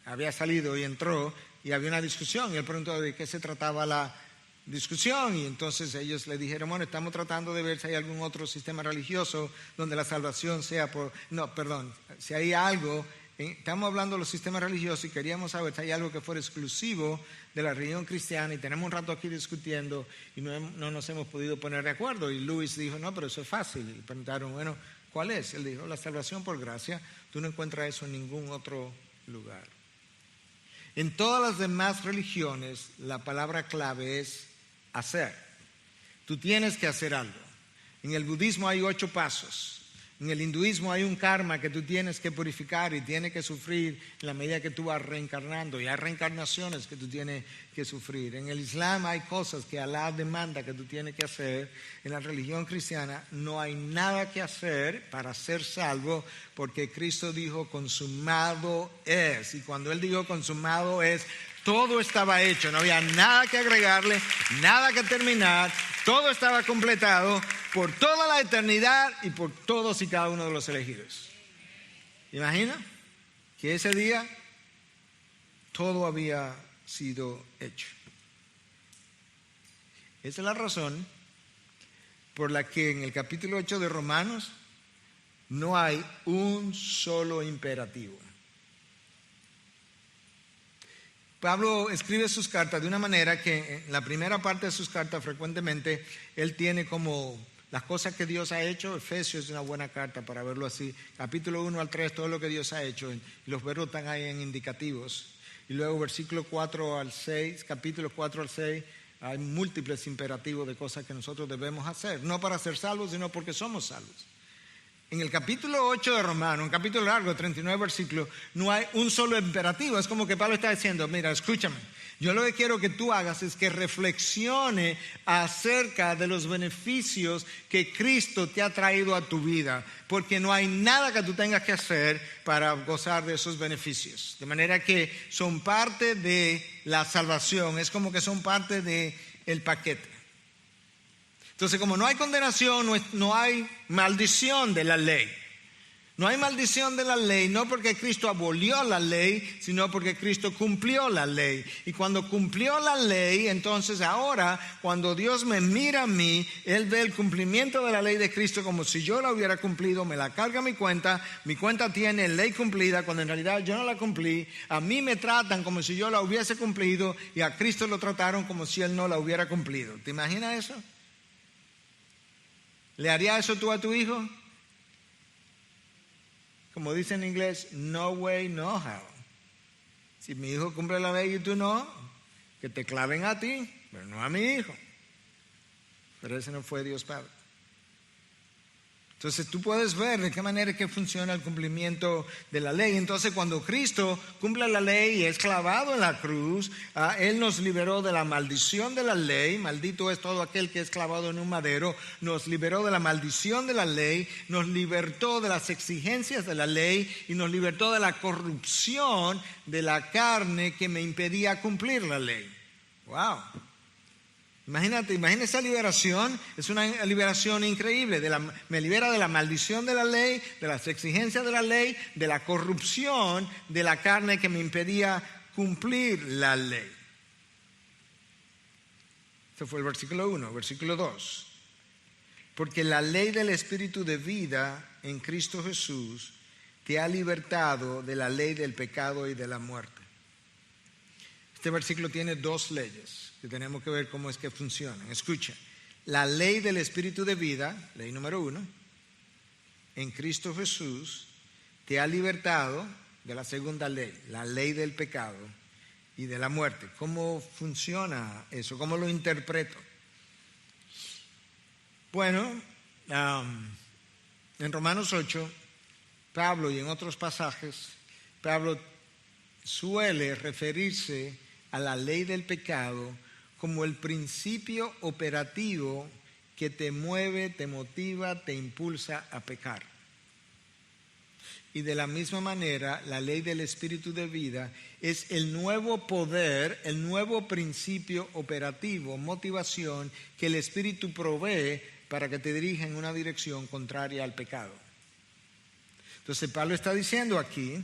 Speaker 1: había salido y entró, y había una discusión, y él preguntó de qué se trataba la discusión, y entonces ellos le dijeron, bueno, estamos tratando de ver si hay algún otro sistema religioso donde la salvación sea por... No, perdón, si hay algo... Estamos hablando de los sistemas religiosos y queríamos saber si hay algo que fuera exclusivo de la religión cristiana y tenemos un rato aquí discutiendo y no nos hemos podido poner de acuerdo. Y Lewis dijo, no, pero eso es fácil. Y preguntaron, bueno, ¿cuál es? Él dijo, la salvación por gracia. Tú no encuentras eso en ningún otro lugar. En todas las demás religiones la palabra clave es hacer. Tú tienes que hacer algo. En el budismo hay 8 pasos. En el hinduismo hay un karma que tú tienes que purificar y tienes que sufrir en la medida que tú vas reencarnando. Y hay reencarnaciones que tú tienes que sufrir. En el Islam hay cosas que Alá demanda que tú tienes que hacer. En la religión cristiana no hay nada que hacer para ser salvo porque Cristo dijo consumado es. Y cuando Él dijo consumado es, todo estaba hecho. No había nada que agregarle, nada que terminar. Todo estaba completado por toda la eternidad y por todos y cada uno de los elegidos. ¿Imagina? Que ese día todo había sido hecho. Esa es la razón por la que en el capítulo 8 de Romanos no hay un solo imperativo. Pablo escribe sus cartas de una manera que en la primera parte de sus cartas frecuentemente él tiene como las cosas que Dios ha hecho. Efesios es una buena carta para verlo así. Capítulo 1 al 3, todo lo que Dios ha hecho. Y los verbos están ahí en indicativos. Y luego versículo 4 al 6, capítulo 4 al 6, hay múltiples imperativos de cosas que nosotros debemos hacer. No para ser salvos, sino porque somos salvos. En el capítulo 8 de Romanos, un capítulo largo, 39 versículos, no hay un solo imperativo. Es como que Pablo está diciendo, mira, escúchame, yo lo que quiero que tú hagas es que reflexione acerca de los beneficios que Cristo te ha traído a tu vida, porque no hay nada que tú tengas que hacer para gozar de esos beneficios. De manera que son parte de la salvación, es como que son parte del paquete. Entonces, como no hay condenación, no hay maldición de la ley. No hay maldición de la ley, no porque Cristo abolió la ley, sino porque Cristo cumplió la ley. Y cuando cumplió la ley, entonces ahora, cuando Dios me mira a mí, Él ve el cumplimiento de la ley de Cristo como si yo la hubiera cumplido, me la carga a mi cuenta tiene ley cumplida, cuando en realidad yo no la cumplí. A mí me tratan como si yo la hubiese cumplido y a Cristo lo trataron como si Él no la hubiera cumplido. ¿Te imaginas eso? ¿Le harías eso tú a tu hijo? Como dice en inglés, no way, no how. Si mi hijo cumple la ley y tú no, que te claven a ti, pero no a mi hijo. Pero ese no fue Dios Padre. Entonces tú puedes ver de qué manera es que funciona el cumplimiento de la ley. Entonces cuando Cristo cumple la ley y es clavado en la cruz, Él nos liberó de la maldición de la ley. Maldito es todo aquel que es clavado en un madero. Nos liberó de la maldición de la ley, nos libertó de las exigencias de la ley y nos libertó de la corrupción de la carne que me impedía cumplir la ley. ¡Wow! Imagínate esa liberación, es una liberación increíble. Me libera de la maldición de la ley, de las exigencias de la ley, de la corrupción de la carne que me impedía cumplir la ley. Este fue el versículo 1, versículo 2. Porque la ley del Espíritu de vida en Cristo Jesús te ha libertado de la ley del pecado y de la muerte. Este versículo tiene dos leyes que tenemos que ver cómo es que funcionan. Escucha, la ley del Espíritu de vida, ley número 1, en Cristo Jesús te ha libertado de la segunda ley, la ley del pecado y de la muerte. ¿Cómo funciona eso? ¿Cómo lo interpreto? Bueno, en Romanos 8, Pablo y en otros pasajes, Pablo suele referirse a la ley del pecado como el principio operativo que te mueve, te motiva, te impulsa a pecar. Y de la misma manera, la ley del Espíritu de vida es el nuevo poder, el nuevo principio operativo, motivación que el Espíritu provee para que te dirija en una dirección contraria al pecado. Entonces Pablo está diciendo aquí,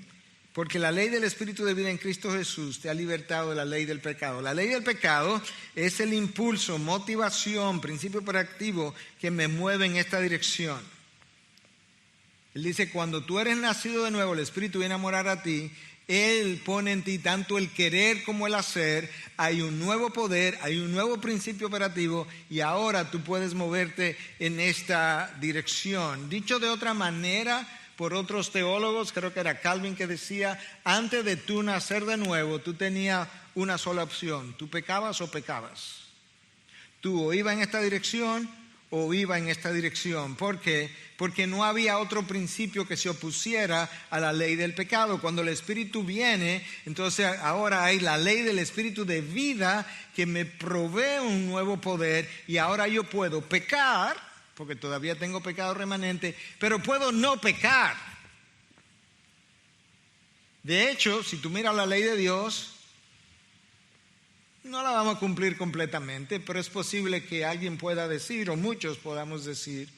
Speaker 1: porque la ley del Espíritu de vida en Cristo Jesús te ha libertado de la ley del pecado. La ley del pecado es el impulso, motivación, principio operativo que me mueve en esta dirección. Él dice, cuando tú eres nacido de nuevo, el Espíritu viene a morar a ti, Él pone en ti tanto el querer como el hacer, hay un nuevo poder, hay un nuevo principio operativo y ahora tú puedes moverte en esta dirección. Dicho de otra manera, por otros teólogos, creo que era Calvin que decía, antes de tú nacer de nuevo, tú tenías una sola opción, tú pecabas o pecabas. Tú o ibas en esta dirección o ibas en esta dirección. ¿Por qué? Porque no había otro principio que se opusiera a la ley del pecado. Cuando el Espíritu viene, entonces ahora hay la ley del Espíritu de vida que me provee un nuevo poder y ahora yo puedo pecar, porque todavía tengo pecado remanente, pero puedo no pecar. De hecho, si tú miras la ley de Dios, no la vamos a cumplir completamente, pero es posible que alguien pueda decir, o muchos podamos decir,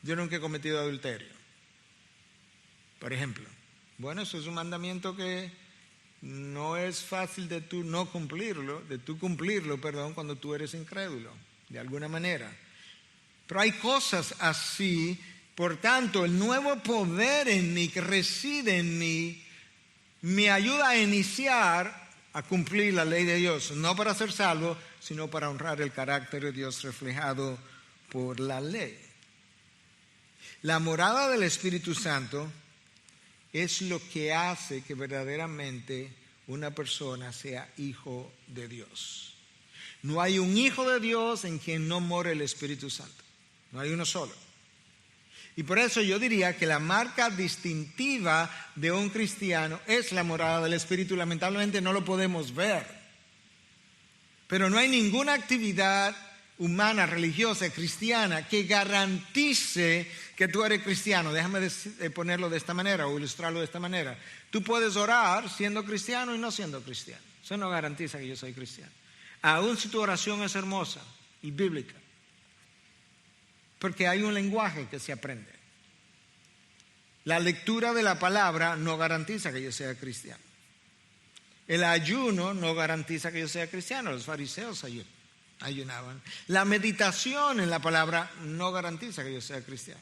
Speaker 1: yo nunca he cometido adulterio. Por ejemplo, bueno, eso es un mandamiento que no es fácil de tú cumplirlo, cuando tú eres incrédulo, de alguna manera. Pero hay cosas así, por tanto, el nuevo poder en mí, que reside en mí, me ayuda a iniciar a cumplir la ley de Dios, no para ser salvo, sino para honrar el carácter de Dios reflejado por la ley. La morada del Espíritu Santo es lo que hace que verdaderamente una persona sea hijo de Dios. No hay un hijo de Dios en quien no more el Espíritu Santo. No hay uno solo. Y por eso yo diría que la marca distintiva de un cristiano es la morada del Espíritu. Lamentablemente no lo podemos ver. Pero no hay ninguna actividad humana, religiosa, cristiana que garantice que tú eres cristiano. Déjame ponerlo de esta manera o ilustrarlo de esta manera. Tú puedes orar siendo cristiano y no siendo cristiano. Eso no garantiza que yo soy cristiano. Aún si tu oración es hermosa y bíblica. Porque hay un lenguaje que se aprende. La lectura de la palabra no garantiza que yo sea cristiano. El ayuno no garantiza que yo sea cristiano. Los fariseos ayunaban. La meditación en la palabra no garantiza que yo sea cristiano.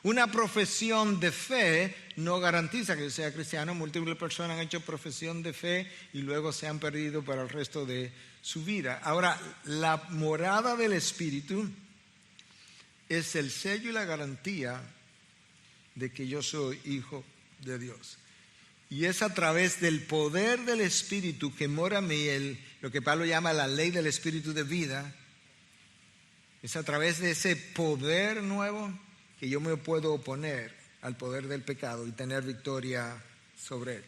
Speaker 1: Una profesión de fe no garantiza que yo sea cristiano. Múltiples personas han hecho profesión de fe y luego se han perdido para el resto de su vida. Ahora, la morada del Espíritu es el sello y la garantía de que yo soy hijo de Dios. Y es a través del poder del Espíritu que mora en mí, lo que Pablo llama la ley del Espíritu de vida. Es a través de ese poder nuevo que yo me puedo oponer al poder del pecado y tener victoria sobre él.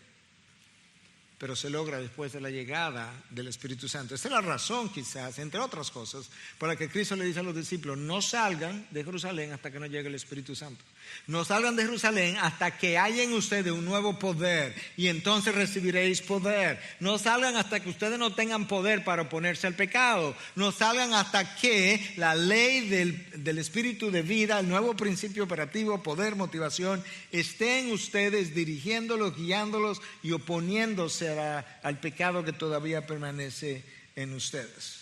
Speaker 1: Pero se logra después de la llegada del Espíritu Santo. Esta es la razón, quizás, entre otras cosas, por la que Cristo le dice a los discípulos: no salgan de Jerusalén hasta que no llegue el Espíritu Santo. No salgan de Jerusalén hasta que haya en ustedes un nuevo poder, y entonces recibiréis poder. No salgan hasta que ustedes no tengan poder para oponerse al pecado. No salgan hasta que la ley del Espíritu de vida, el nuevo principio operativo, poder, motivación, esté en ustedes, dirigiéndolos, guiándolos y oponiéndose al pecado que todavía permanece en ustedes.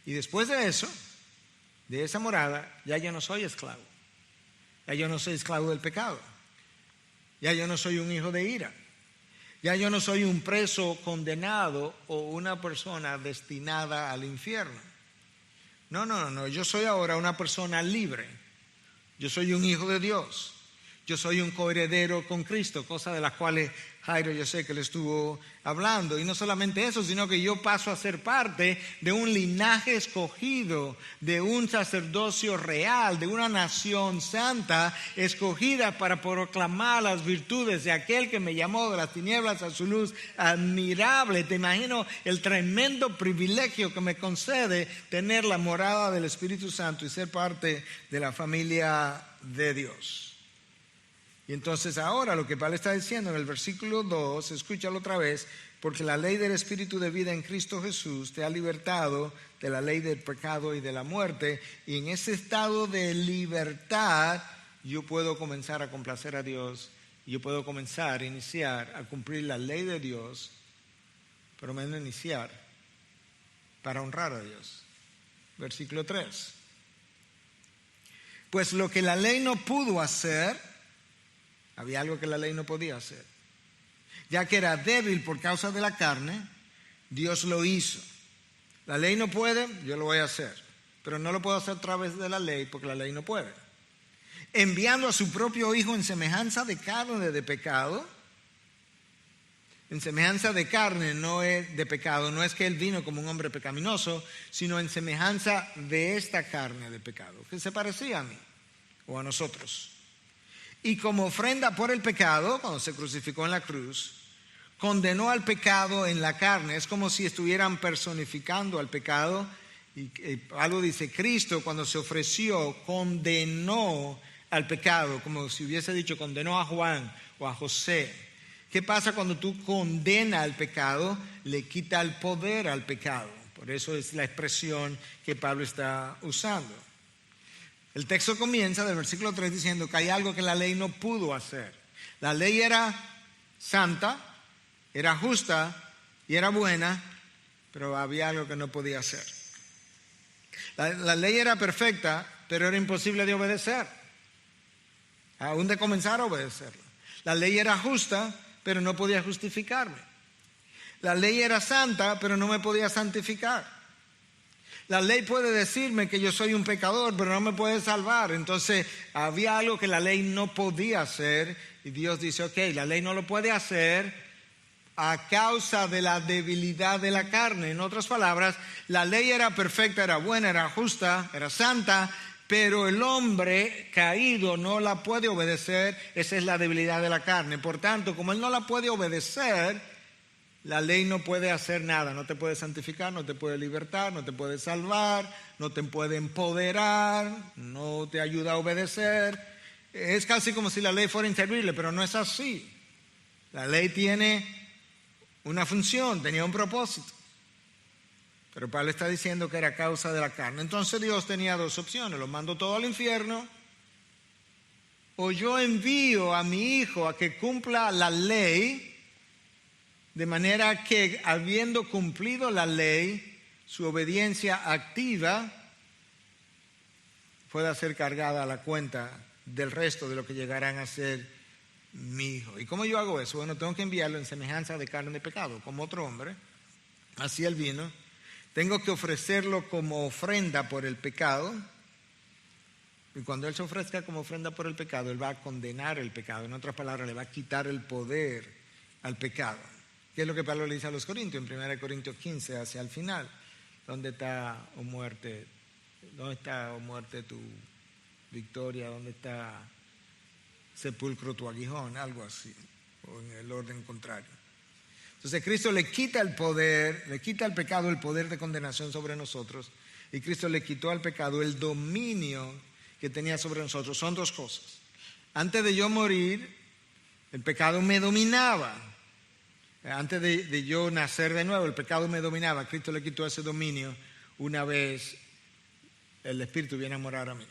Speaker 1: Y después de eso, de esa morada, ya yo no soy esclavo. Ya yo no soy esclavo del pecado. Ya yo no soy un hijo de ira. Ya yo no soy un preso condenado o una persona destinada al infierno. No. Yo soy ahora una persona libre. Yo soy un hijo de Dios. Yo soy un coheredero con Cristo, cosa de las cuales Jairo yo sé que le estuvo hablando. Y no solamente eso, sino que yo paso a ser parte de un linaje escogido, de un sacerdocio real, de una nación santa escogida para proclamar las virtudes de aquel que me llamó de las tinieblas a su luz admirable. Te imagino el tremendo privilegio que me concede tener la morada del Espíritu Santo y ser parte de la familia de Dios. Y entonces ahora lo que Pablo está diciendo en el versículo 2, escúchalo otra vez: porque la ley del Espíritu de vida en Cristo Jesús te ha libertado de la ley del pecado y de la muerte. Y en ese estado de libertad yo puedo comenzar a complacer a Dios. Y yo puedo comenzar, iniciar a cumplir la ley de Dios, pero menos iniciar para honrar a Dios. Versículo 3. Pues lo que la ley no pudo hacer, había algo que la ley no podía hacer. Ya que era débil por causa de la carne, Dios lo hizo. La ley no puede, yo lo voy a hacer. Pero no lo puedo hacer a través de la ley porque la ley no puede. Enviando a su propio Hijo en semejanza de carne de pecado. En semejanza de carne, no es de pecado. No es que Él vino como un hombre pecaminoso, sino en semejanza de esta carne de pecado, que se parecía a mí o a nosotros. Y como ofrenda por el pecado, cuando se crucificó en la cruz, condenó al pecado en la carne. Es como si estuvieran personificando al pecado. Y algo dice: Cristo, cuando se ofreció, condenó al pecado, como si hubiese dicho condenó a Juan o a José. ¿Qué pasa cuando tú condenas al pecado? Le quita el poder al pecado. Por eso es la expresión que Pablo está usando. El texto comienza del versículo 3 diciendo que hay algo que la ley no pudo hacer. La ley era santa, era justa y era buena, pero había algo que no podía hacer. La ley era perfecta, pero era imposible de obedecer, aún de comenzar a obedecerla. La ley era justa, pero no podía justificarme. La ley era santa, pero no me podía santificar. La ley puede decirme que yo soy un pecador, pero no me puede salvar. Entonces había algo que la ley no podía hacer y Dios dice: ok, la ley no lo puede hacer a causa de la debilidad de la carne. En otras palabras, la ley era perfecta, era buena, era justa, era santa, pero el hombre caído no la puede obedecer. Esa es la debilidad de la carne. Por tanto, como él no la puede obedecer, la ley no puede hacer nada. No te puede santificar, no te puede libertar, no te puede salvar, no te puede empoderar, no te ayuda a obedecer. Es casi como si la ley fuera inservible, pero no es así. La ley tiene una función, tenía un propósito. Pero Pablo está diciendo que era causa de la carne. Entonces Dios tenía dos opciones: los mandó todo al infierno o yo envío a mi hijo a que cumpla la ley, de manera que habiendo cumplido la ley, su obediencia activa pueda ser cargada a la cuenta del resto de lo que llegarán a ser mi hijo. ¿Y cómo yo hago eso? Bueno, tengo que enviarlo en semejanza de carne de pecado, como otro hombre. Así él vino. Tengo que ofrecerlo como ofrenda por el pecado. Y cuando él se ofrezca como ofrenda por el pecado, él va a condenar el pecado. En otras palabras, le va a quitar el poder al pecado. ¿Qué es lo que Pablo le dice a los Corintios? En 1 Corintios 15, hacia el final. ¿Dónde está, oh muerte? ¿Dónde está, oh muerte, tu victoria? ¿Dónde está, sepulcro, tu aguijón? Algo así, o en el orden contrario. Entonces Cristo le quita el poder, le quita al pecado el poder de condenación sobre nosotros, y Cristo le quitó al pecado el dominio que tenía sobre nosotros. Son dos cosas. Antes de yo morir, el pecado me dominaba. Antes de yo nacer de nuevo, el pecado me dominaba. Cristo le quitó ese dominio una vez el Espíritu viene a morar a mí.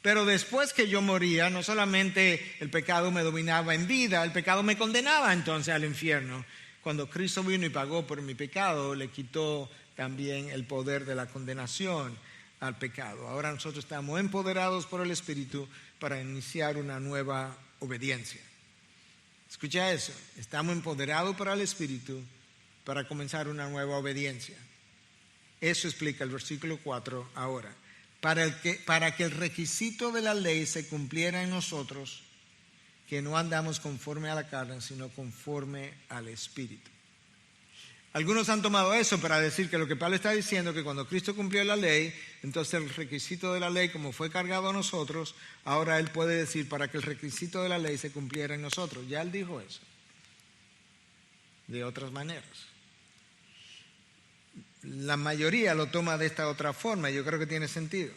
Speaker 1: Pero después que yo moría, no solamente el pecado me dominaba en vida, el pecado me condenaba entonces al infierno. Cuando Cristo vino y pagó por mi pecado, le quitó también el poder de la condenación al pecado. Ahora nosotros estamos empoderados por el Espíritu para iniciar una nueva obediencia. Escucha eso, estamos empoderados por el Espíritu para comenzar una nueva obediencia. Eso explica el versículo 4 ahora. Para que el requisito de la ley se cumpliera en nosotros, que no andamos conforme a la carne, sino conforme al Espíritu. Algunos han tomado eso para decir que lo que Pablo está diciendo es que cuando Cristo cumplió la ley, entonces el requisito de la ley, como fue cargado a nosotros, ahora él puede decir para que el requisito de la ley se cumpliera en nosotros. Ya él dijo eso, de otras maneras. La mayoría lo toma de esta otra forma y yo creo que tiene sentido.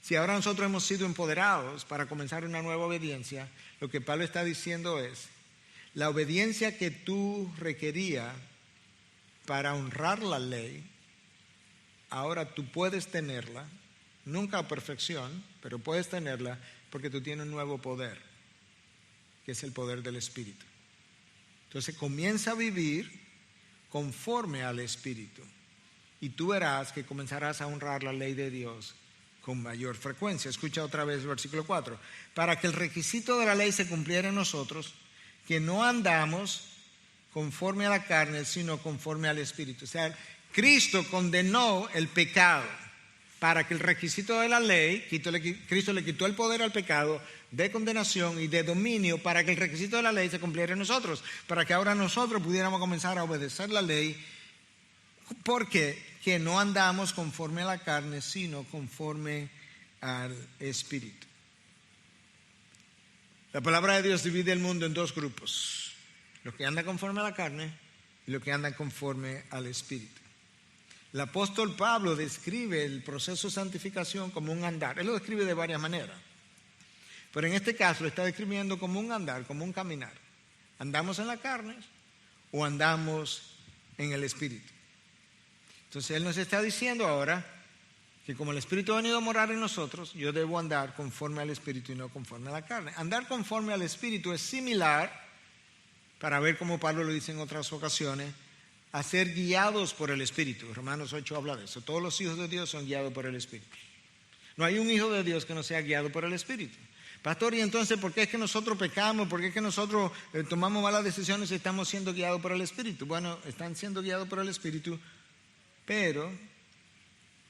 Speaker 1: Si ahora nosotros hemos sido empoderados para comenzar una nueva obediencia, lo que Pablo está diciendo es, la obediencia que tú requerías para honrar la ley, ahora tú puedes tenerla, nunca a perfección, pero puedes tenerla porque tú tienes un nuevo poder, que es el poder del Espíritu. Entonces comienza a vivir conforme al Espíritu y tú verás que comenzarás a honrar la ley de Dios con mayor frecuencia. Escucha otra vez el versículo 4. Para que el requisito de la ley se cumpliera en nosotros, que no andamos conforme a la carne, sino conforme al Espíritu. O sea, Cristo condenó el pecado para que el requisito de la ley, Cristo le quitó el poder al pecado de condenación y de dominio para que el requisito de la ley se cumpliera en nosotros, para que ahora nosotros pudiéramos comenzar a obedecer la ley, porque que no andamos conforme a la carne, sino conforme al Espíritu. La palabra de Dios divide el mundo en dos grupos, los que andan conforme a la carne y los que andan conforme al Espíritu. El apóstol Pablo describe el proceso de santificación como un andar. Él lo describe de varias maneras, pero en este caso lo está describiendo como un andar, como un caminar. ¿Andamos en la carne o andamos en el Espíritu? Entonces él nos está diciendo ahora que como el Espíritu ha venido a morar en nosotros, yo debo andar conforme al Espíritu y no conforme a la carne. Andar conforme al Espíritu es similar, para ver cómo Pablo lo dice en otras ocasiones, a ser guiados por el Espíritu. Romanos 8 habla de eso. Todos los hijos de Dios son guiados por el Espíritu. No hay un hijo de Dios que no sea guiado por el Espíritu. Pastor, ¿y entonces por qué es que nosotros pecamos? ¿Por qué es que nosotros tomamos malas decisiones y estamos siendo guiados por el Espíritu? Bueno, están siendo guiados por el Espíritu, pero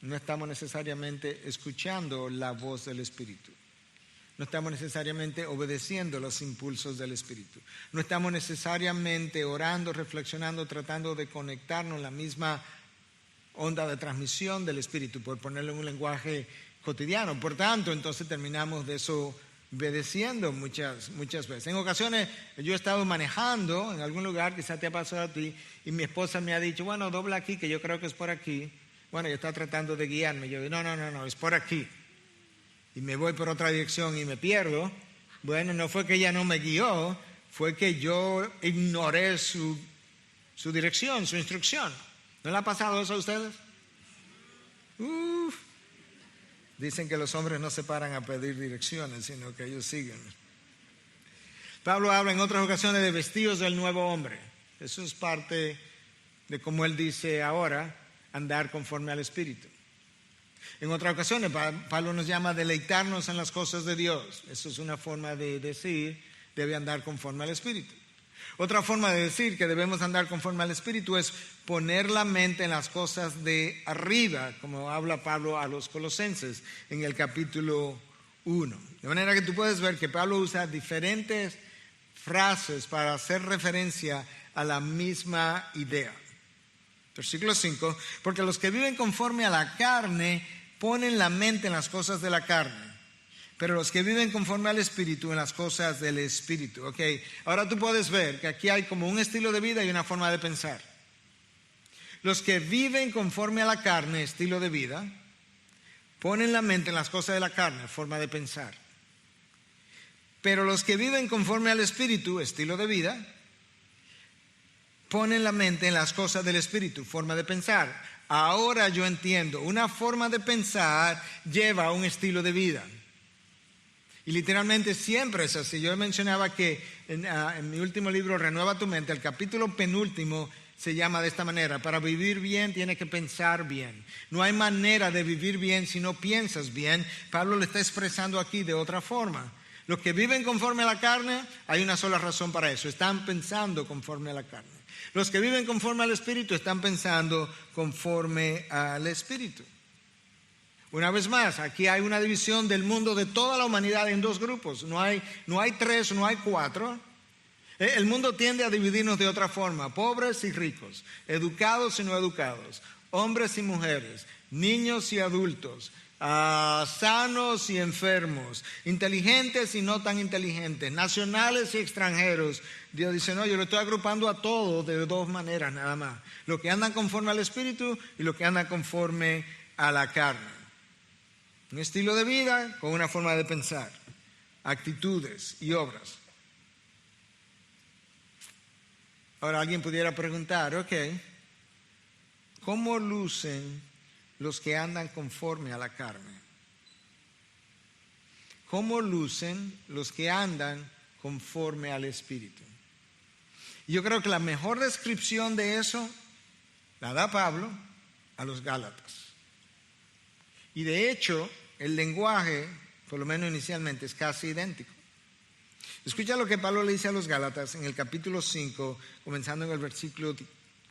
Speaker 1: no estamos necesariamente escuchando la voz del Espíritu. No estamos necesariamente obedeciendo los impulsos del Espíritu. No estamos necesariamente orando, reflexionando, tratando de conectarnos en la misma onda de transmisión del Espíritu, por ponerlo en un lenguaje cotidiano. Por tanto, entonces terminamos desobedeciendo muchas veces. En ocasiones yo he estado manejando en algún lugar, quizás te ha pasado a ti, y mi esposa me ha dicho, bueno, dobla aquí, que yo creo que es por aquí. Bueno, ella está tratando de guiarme. Yo digo, no, es por aquí. Y me voy por otra dirección y me pierdo. Bueno, no fue que ella no me guió, fue que yo ignoré su dirección, su instrucción. ¿No le ha pasado eso a ustedes? Dicen que los hombres no se paran a pedir direcciones, sino que ellos siguen. Pablo habla en otras ocasiones de vestidos del nuevo hombre. Eso es parte de cómo él dice ahora, andar conforme al Espíritu. En otras ocasiones, Pablo nos llama a deleitarnos en las cosas de Dios. Eso es una forma de decir, debe andar conforme al Espíritu. Otra forma de decir que debemos andar conforme al Espíritu es poner la mente en las cosas de arriba, como habla Pablo a los Colosenses en el capítulo 1. De manera que tú puedes ver que Pablo usa diferentes frases para hacer referencia a la misma idea. Versículo 5, porque los que viven conforme a la carne ponen la mente en las cosas de la carne, pero los que viven conforme al Espíritu en las cosas del Espíritu. Ok, ahora tú puedes ver que aquí hay como un estilo de vida y una forma de pensar. Los que viven conforme a la carne, estilo de vida, ponen la mente en las cosas de la carne, forma de pensar. Pero los que viven conforme al Espíritu, estilo de vida, ponen la mente en las cosas del Espíritu, forma de pensar. Ahora yo entiendo, una forma de pensar lleva a un estilo de vida. Y literalmente siempre es así. Yo mencionaba que en mi último libro, Renueva tu mente, el capítulo penúltimo se llama de esta manera: para vivir bien tienes que pensar bien. No hay manera de vivir bien si no piensas bien. Pablo lo está expresando aquí de otra forma. Los que viven conforme a la carne, hay una sola razón para eso: están pensando conforme a la carne. Los que viven conforme al Espíritu están pensando conforme al Espíritu. Una vez más, aquí hay una división del mundo de toda la humanidad en dos grupos. No hay tres, no hay cuatro. El mundo tiende a dividirnos de otra forma: pobres y ricos, educados y no educados, hombres y mujeres, niños y adultos, sanos y enfermos, inteligentes y no tan inteligentes, nacionales y extranjeros. Dios dice: no, yo lo estoy agrupando a todos de dos maneras nada más: los que andan conforme al Espíritu y los que andan conforme a la carne. Un estilo de vida con una forma de pensar, actitudes y obras. Ahora alguien pudiera preguntar: ok, ¿cómo lucen los que andan conforme a la carne? ¿Cómo lucen los que andan conforme al Espíritu? Yo creo que la mejor descripción de eso la da Pablo a los Gálatas. Y de hecho, el lenguaje, por lo menos inicialmente, es casi idéntico. Escucha lo que Pablo le dice a los Gálatas en el capítulo 5, comenzando en el versículo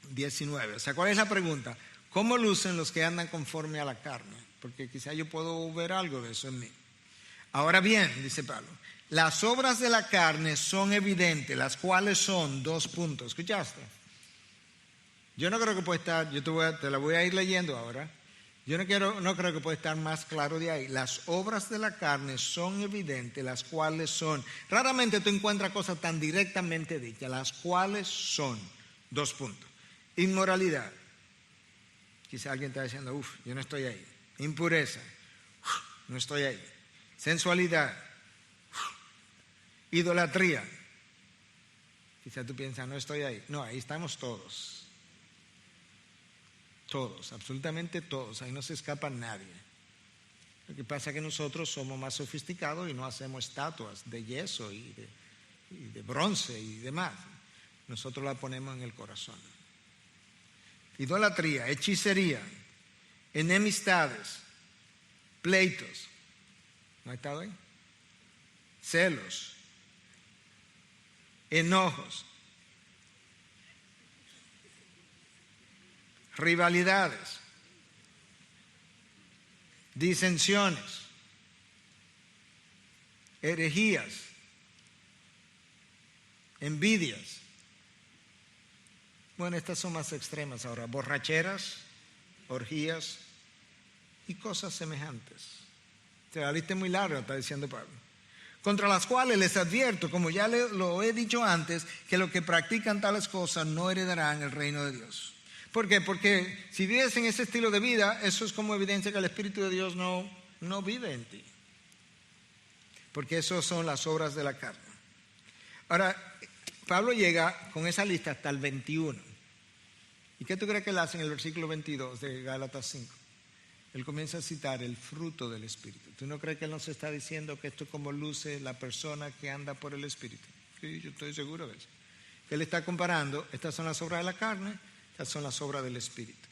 Speaker 1: 19. O sea, ¿cuál es la pregunta? ¿Cómo lucen los que andan conforme a la carne? Porque quizá yo puedo ver algo de eso en mí. Ahora bien, dice Pablo, las obras de la carne son evidentes, las cuales son dos puntos. ¿Escuchaste? Yo no creo que pueda estar, te la voy a ir leyendo ahora. Yo no creo que pueda estar más claro de ahí. Las obras de la carne son evidentes, las cuales son. Raramente tú encuentras cosas tan directamente dichas, las cuales son. Dos puntos. Inmoralidad. Quizá alguien está diciendo: yo no estoy ahí. Impureza. No estoy ahí. Sensualidad. Idolatría. Quizá tú piensas: no estoy ahí. No, ahí estamos todos. Todos, absolutamente todos, ahí no se escapa nadie. Lo que pasa es que nosotros somos más sofisticados y no hacemos estatuas de yeso y de bronce y demás. Nosotros la ponemos en el corazón. Idolatría, hechicería, enemistades, pleitos. ¿No ha estado ahí? Celos, enojos, rivalidades, disensiones, herejías, envidias. Bueno, estas son más extremas ahora: borracheras, orgías y cosas semejantes. La lista es muy larga, está diciendo Pablo. Contra las cuales les advierto, como ya lo he dicho antes, que los que practican tales cosas no heredarán el reino de Dios. ¿Por qué? Porque si vives en ese estilo de vida, eso es como evidencia que el Espíritu de Dios no vive en ti. Porque esas son las obras de la carne. Ahora, Pablo llega con esa lista hasta el 21. ¿Y qué tú crees que él hace en el versículo 22 de Gálatas 5? Él comienza a citar el fruto del Espíritu. ¿Tú no crees que Él nos está diciendo que esto es como luce la persona que anda por el Espíritu? Sí, yo estoy seguro de eso. Que Él está comparando, estas son las obras de la carne, estas son las obras del Espíritu.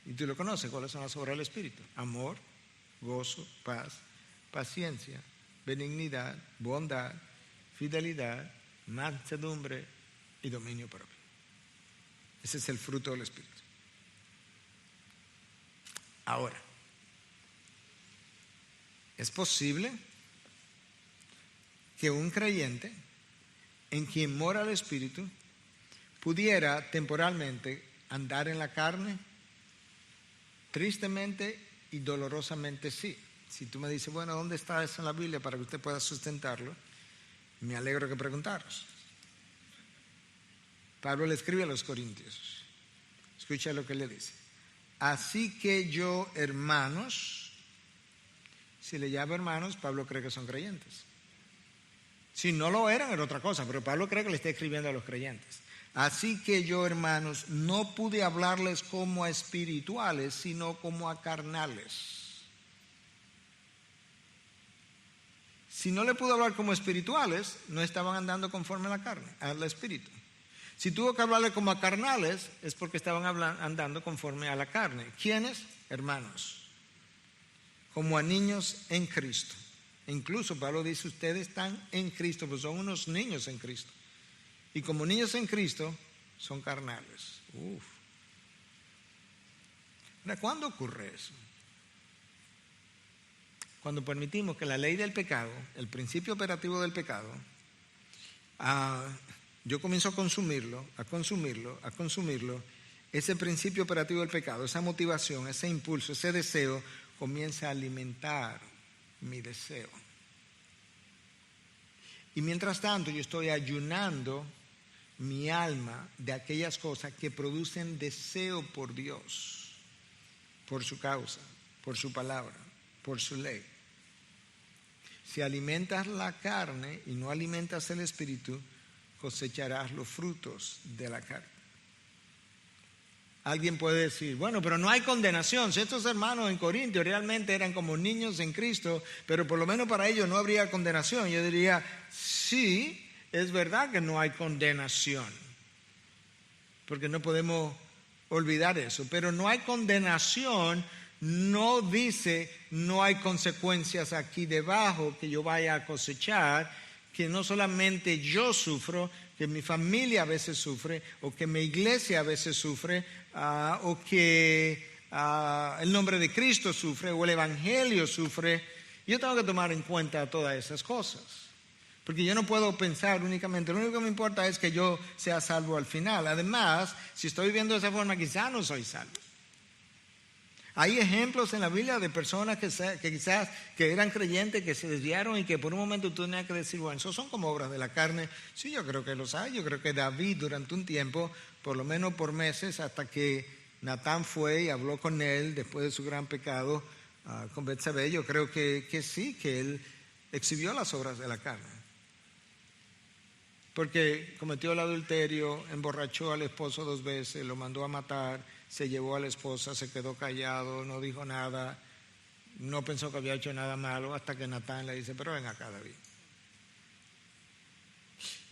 Speaker 1: Y tú lo conoces, ¿cuáles son las obras del Espíritu? Amor, gozo, paz, paciencia, benignidad, bondad, fidelidad, mansedumbre y dominio propio. Ese es el fruto del Espíritu. Ahora, es posible que un creyente en quien mora el Espíritu pudiera temporalmente andar en la carne, tristemente y dolorosamente sí. Si tú me dices, bueno, ¿dónde está eso en la Biblia para que usted pueda sustentarlo? Me alegro que preguntaros. Pablo le escribe a los Corintios. Escucha lo que le dice. Así que yo, hermanos, si le llama hermanos, Pablo cree que son creyentes. Si no lo eran, era otra cosa, pero Pablo cree que le está escribiendo a los creyentes. Así que yo, hermanos, no pude hablarles como a espirituales, sino como a carnales. Si no le pudo hablar como espirituales, no estaban andando conforme a la carne, al espíritu. Si tuvo que hablarle como a carnales, es porque estaban andando conforme a la carne. ¿Quiénes? Hermanos. Como a niños en Cristo. E incluso Pablo dice, ustedes están en Cristo, pues son unos niños en Cristo. Y como niños en Cristo, son carnales. ¿Cuándo ocurre eso? Cuando permitimos que la ley del pecado, el principio operativo del pecado, yo comienzo a consumirlo, ese principio operativo del pecado, esa motivación, ese impulso, ese deseo, comienza a alimentar mi deseo. Y mientras tanto yo estoy ayunando mi alma de aquellas cosas que producen deseo por Dios, por su causa, por su palabra, por su ley. Si alimentas la carne y no alimentas el espíritu, cosecharás los frutos de la carne. Alguien puede decir, bueno, pero no hay condenación. Si estos hermanos en Corintios realmente eran como niños en Cristo, pero por lo menos para ellos no habría condenación. Yo diría, sí, es verdad que no hay condenación, porque no podemos olvidar eso. Pero no hay condenación, no dice no hay consecuencias aquí debajo que yo vaya a cosechar, que no solamente yo sufro, que mi familia a veces sufre, o que mi iglesia a veces sufre, o que el nombre de Cristo sufre, o el Evangelio sufre. Yo tengo que tomar en cuenta todas esas cosas, porque yo no puedo pensar únicamente, lo único que me importa es que yo sea salvo al final. Además, si estoy viviendo de esa forma, quizás no soy salvo. Hay ejemplos en la Biblia de personas que quizás que eran creyentes, que se desviaron y que por un momento tú tenías que decir, bueno, esos son como obras de la carne. Sí, yo creo que los hay. Yo creo que David durante un tiempo, por lo menos por meses, hasta que Natán fue y habló con él después de su gran pecado con Betsabé, yo creo que sí, que él exhibió las obras de la carne. Porque cometió el adulterio, emborrachó al esposo 2 veces, lo mandó a matar, se llevó a la esposa, se quedó callado, no dijo nada, no pensó que había hecho nada malo, hasta que Natán le dice, pero ven acá, David.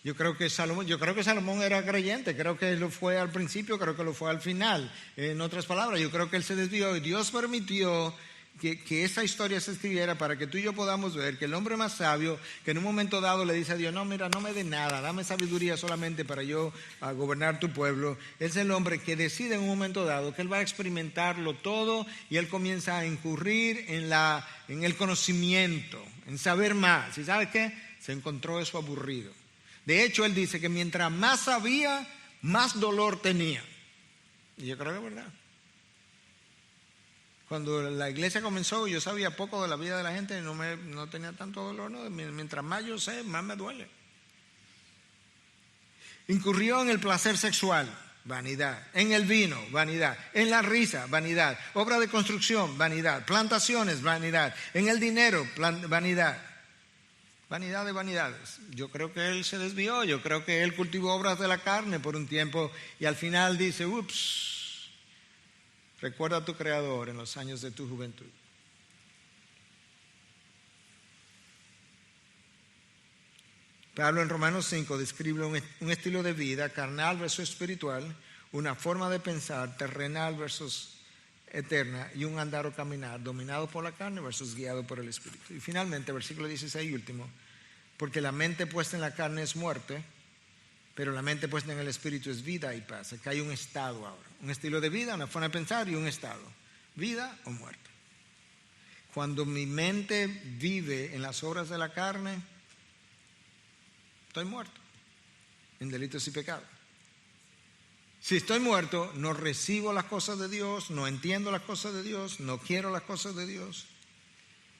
Speaker 1: Yo creo que Salomón era creyente, creo que lo fue al principio, creo que lo fue al final. En otras palabras, yo creo que él se desvió y Dios permitió que esa historia se escribiera para que tú y yo podamos ver que el hombre más sabio, que en un momento dado le dice a Dios, no, mira, no me des nada, dame sabiduría solamente para yo gobernar tu pueblo, es el hombre que decide en un momento dado que él va a experimentarlo todo y él comienza a incurrir en el conocimiento, en saber más. ¿Y sabes qué? Se encontró eso aburrido. De hecho, él dice que mientras más sabía, más dolor tenía. Y yo creo que es verdad. Cuando la iglesia comenzó, yo sabía poco de la vida de la gente y no tenía tanto dolor, ¿no? Mientras más yo sé, más me duele. Incurrió en el placer sexual, vanidad. En el vino, vanidad. En la risa, vanidad. Obra de construcción, vanidad. Plantaciones, vanidad. En el dinero, vanidad. Vanidad de vanidades. Yo creo que él se desvió, yo creo que él cultivó obras de la carne por un tiempo y al final dice, ups, Recuerda a tu Creador en los años de tu juventud. Pablo en Romanos 5 describe un estilo de vida carnal versus espiritual, una forma de pensar terrenal versus eterna y un andar o caminar dominado por la carne versus guiado por el Espíritu. Y finalmente, versículo 16 y último, porque la mente puesta en la carne es muerte, pero la mente puesta en el Espíritu es vida y paz. Acá hay un estado ahora, un estilo de vida, una forma de pensar y un estado, vida o muerte. Cuando mi mente vive en las obras de la carne, estoy muerto en delitos y pecados. Si estoy muerto, no recibo las cosas de Dios, no entiendo las cosas de Dios, no quiero las cosas de Dios.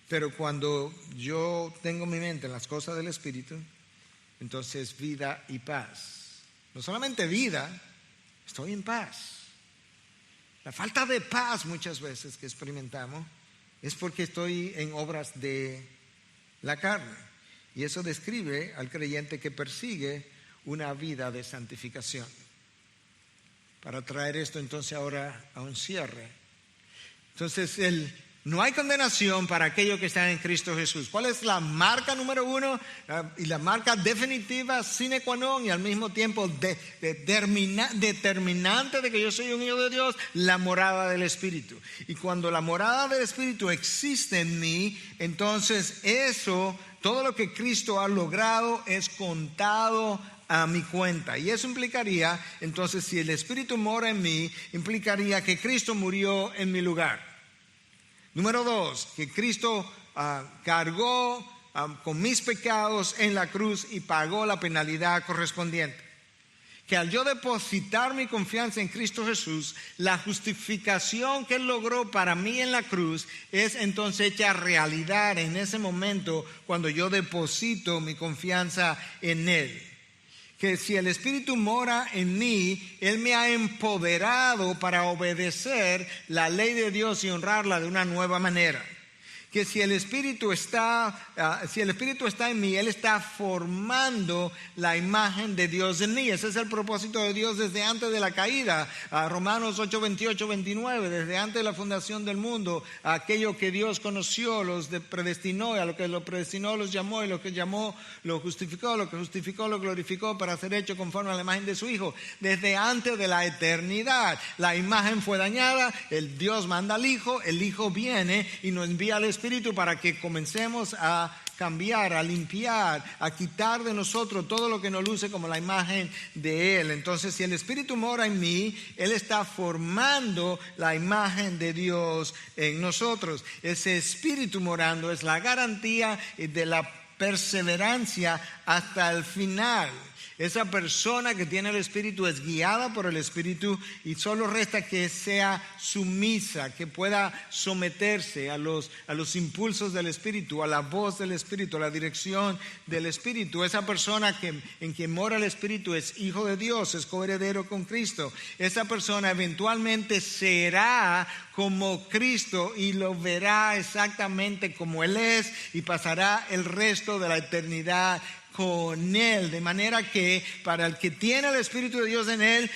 Speaker 1: Pero cuando yo tengo mi mente en las cosas del Espíritu, entonces vida y paz. No solamente vida, estoy en paz. La falta de paz muchas veces que experimentamos es porque estoy en obras de la carne. Y eso describe al creyente que persigue una vida de santificación. Para traer esto entonces ahora a un cierre. Entonces no hay condenación para aquellos que están en Cristo Jesús. ¿Cuál es la marca número 1 y la marca definitiva sine qua non y al mismo tiempo determinante de que yo soy un hijo de Dios? La morada del Espíritu. Y cuando la morada del Espíritu existe en mí, entonces eso, todo lo que Cristo ha logrado es contado a mi cuenta. Y eso implicaría, entonces, si el Espíritu mora en mí, implicaría que Cristo murió en mi lugar. Número 2, que Cristo cargó con mis pecados en la cruz y pagó la penalidad correspondiente. Que al yo depositar mi confianza en Cristo Jesús, la justificación que Él logró para mí en la cruz es entonces hecha realidad en ese momento cuando yo deposito mi confianza en Él. Que si el Espíritu mora en mí, Él me ha empoderado para obedecer la ley de Dios y honrarla de una nueva manera. Que si el Espíritu está en mí, Él está formando la imagen de Dios en mí. Ese es el propósito de Dios desde antes de la caída. Romanos 8, 28, 29, desde antes de la fundación del mundo, aquello que Dios conoció, los predestinó, y a lo que lo predestinó los llamó, y lo que llamó lo justificó, lo que justificó lo glorificó para ser hecho conforme a la imagen de su Hijo. Desde antes de la eternidad, la imagen fue dañada, el Dios manda al Hijo, el Hijo viene y nos envía al Espíritu para que comencemos a cambiar, a limpiar, a quitar de nosotros todo lo que nos luce como la imagen de Él. Entonces, si el Espíritu mora en mí, Él está formando la imagen de Dios en nosotros. Ese Espíritu morando es la garantía de la perseverancia hasta el final. Esa persona que tiene el Espíritu es guiada por el Espíritu y solo resta que sea sumisa, que pueda someterse a los impulsos del Espíritu, a la voz del Espíritu, a la dirección del Espíritu. Esa persona en quien mora el Espíritu es hijo de Dios, es coheredero con Cristo. Esa persona eventualmente será como Cristo y lo verá exactamente como Él es y pasará el resto de la eternidad con Él, de manera que para el que tiene el Espíritu de Dios en él,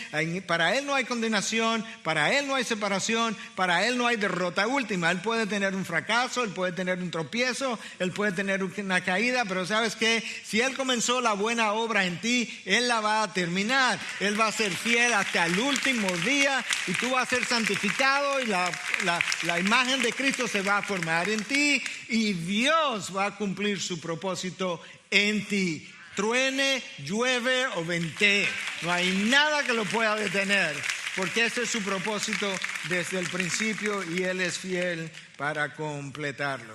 Speaker 1: para él no hay condenación, para él no hay separación, para él no hay derrota última. Él puede tener un fracaso, él puede tener un tropiezo, él puede tener una caída, pero ¿sabes qué? Si Él comenzó la buena obra en ti, Él la va a terminar. Él va a ser fiel hasta el último día y tú vas a ser santificado y la imagen de Cristo se va a formar en ti y Dios va a cumplir su propósito en ti. Truene, llueve o ventee, no hay nada que lo pueda detener, porque ese es su propósito desde el principio y Él es fiel para completarlo.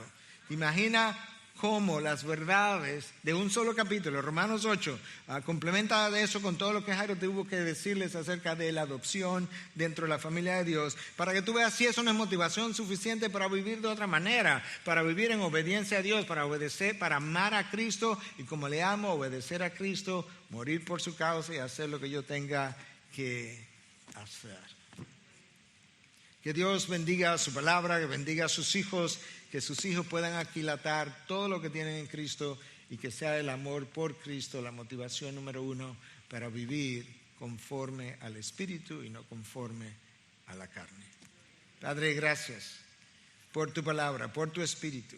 Speaker 1: Imagina cómo las verdades de un solo capítulo, Romanos 8, complementa de eso con todo lo que Jairo tuvo que decirles acerca de la adopción dentro de la familia de Dios, para que tú veas si eso no es motivación suficiente para vivir de otra manera, para vivir en obediencia a Dios, para obedecer, para amar a Cristo y como le amo, obedecer a Cristo, morir por su causa y hacer lo que yo tenga que hacer. Que Dios bendiga su palabra, que bendiga a sus hijos, que sus hijos puedan aquilatar todo lo que tienen en Cristo y que sea el amor por Cristo la motivación número 1 para vivir conforme al Espíritu y no conforme a la carne. Padre, gracias por tu palabra, por tu espíritu.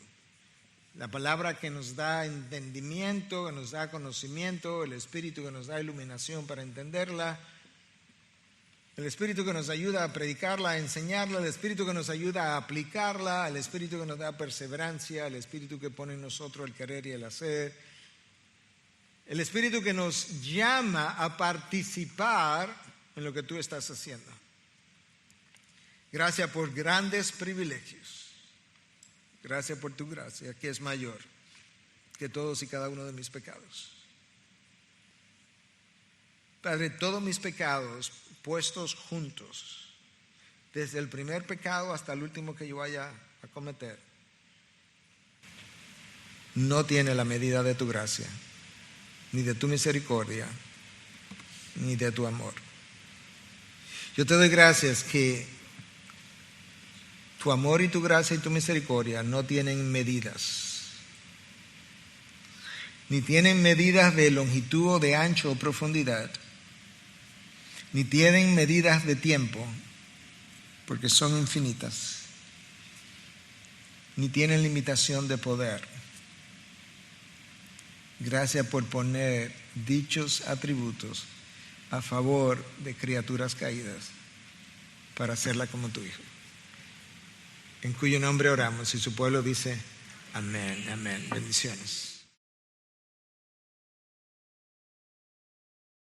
Speaker 1: La palabra que nos da entendimiento, que nos da conocimiento, el espíritu que nos da iluminación para entenderla, el espíritu que nos ayuda a predicarla, a enseñarla, el espíritu que nos ayuda a aplicarla, el espíritu que nos da perseverancia, el espíritu que pone en nosotros el querer y el hacer, el espíritu que nos llama a participar en lo que tú estás haciendo. Gracias por grandes privilegios. Gracias por tu gracia, que es mayor que todos y cada uno de mis pecados. Padre, todos mis pecados puestos juntos, desde el primer pecado hasta el último que yo vaya a cometer, no tiene la medida de tu gracia, ni de tu misericordia, ni de tu amor. Yo te doy gracias que tu amor y tu gracia y tu misericordia no tienen medidas, ni tienen medidas de longitud o de ancho o profundidad, ni tienen medidas de tiempo, porque son infinitas, ni tienen limitación de poder. Gracias por poner dichos atributos a favor de criaturas caídas para hacerla como tu Hijo, en cuyo nombre oramos y su pueblo dice amén, amén. Bendiciones.